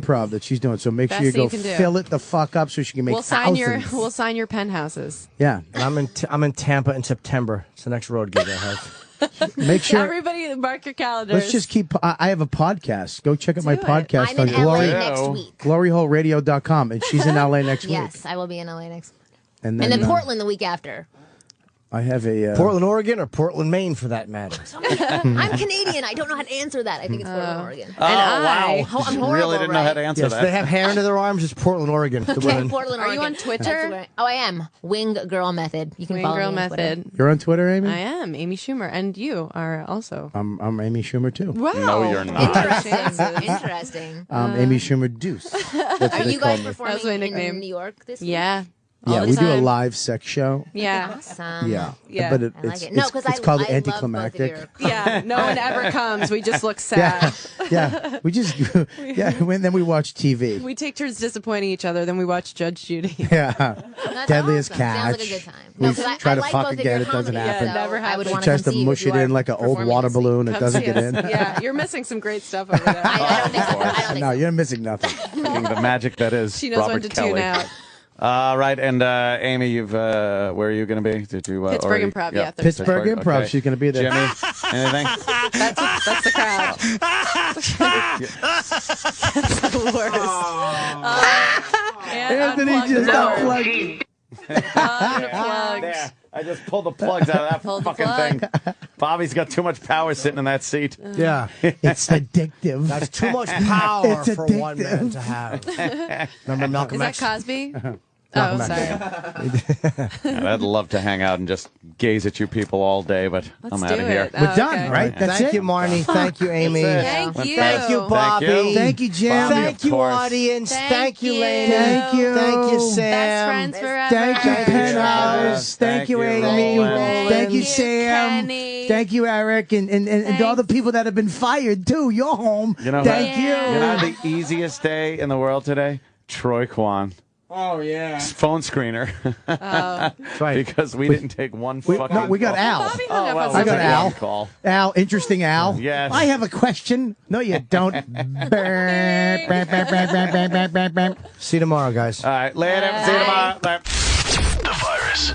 Improv. that she's doing. So make Best sure you thing go you can do. fill it the fuck up so she can make We'll sign thousands. we'll sign your penthouses. Yeah. And I'm in Tampa in September. It's the next road gig I have. Make sure. Everybody Mark your calendars. Let's just keep. I have a podcast. Go check out my Do it. podcast I'm on in Glory, LA next week. gloryholeradio.com. And she's in LA next week. Yes, I will be in LA next week. And And then then Portland the week after. I have a Portland, Oregon, or Portland, Maine, for that matter. I'm Canadian. I don't know how to answer that. I think it's Portland, Oregon. Oh, wow. I'm horrible, Really didn't know how to right? answer Yes, that. they have hair under their arms. It's Portland, Oregon. The Okay, women. Portland, Are you Oregon. on Twitter? That's where- Oh, I am. Wing Girl Method. You can Wing follow Girl me on Twitter. Method. You're on Twitter, Amy? I am Amy Schumer, and you are also. I'm Amy Schumer too. Wow. No, you're not. Interesting. Interesting. Amy Schumer Deuce. That's what Are they you call guys me. performing That's my nickname. in New York this week? Yeah. Yeah, All we the do a time. live sex show. Yeah. Awesome. Yeah, Yeah. but I like it's it. No, it's, because it's called I love anticlimactic. both of your Yeah. No one ever comes. We just look sad. Yeah, we just and then we watch TV. We take turns disappointing each other, then we watch Judge Judy. Yeah, That's Deadliest awesome. Sounds like a Catch. good time. We No, 'cause I try to like fuck both of again, your it doesn't comedy, happen. so Never I would happens. want Tries to come see mush you if it you in are like an old performing water this week. balloon. It Come doesn't see get us. in. Yeah, you're missing some great stuff over there. I don't think so. I don't think No, so. you're missing nothing. The magic that is She knows Robert when to Kelly. tune out. Right, and Amy, you've where are you going to be? Did you Pittsburgh already- Improv, yeah, Thursday. Pittsburgh Improv. Okay. She's going to be there. Jimmy, anything? That's the crowd. That's the worst. And Anthony unplug just the unplugged. Unplugged. There. I just pulled the plugs out of Pulled that the fucking plug. thing. Bobby's got too much power sitting in that seat. Yeah. It's addictive. That's too much power It's for one addictive. man to have. Remember Malcolm Is that X? Cosby? Malcolm Oh, X. sorry. I'd love to hang out and just gaze at you people all day, but Let's I'm do out of here. it. We're Oh, done, okay. right? That's Thank it. you, Marnie. Thank you, Amy. Thank you. Thank you, Bobby. Thank you, Jim. Bobby, Thank of you, course. audience. Thank you, you. Lady. Thank you. Thank you, Best Sam. friends forever. Thank you, Penthouse. Thank you, Amy. Roland. Thank you, Thank you, Sam. Kenny. Thank you, Eric, and all the people that have been fired too. You're home. You know, Thank you you. know the easiest day in the world today? Troy Kwan. Oh, yeah. Phone screener. That's right. Because we didn't take one fucking No, we got call. Al. Bobby hung up well, on I got somebody. Al. Call. Al, interesting Al. Yes. I have a question. No, you don't. See you tomorrow, guys. All right, later. See you tomorrow. Bye. The virus.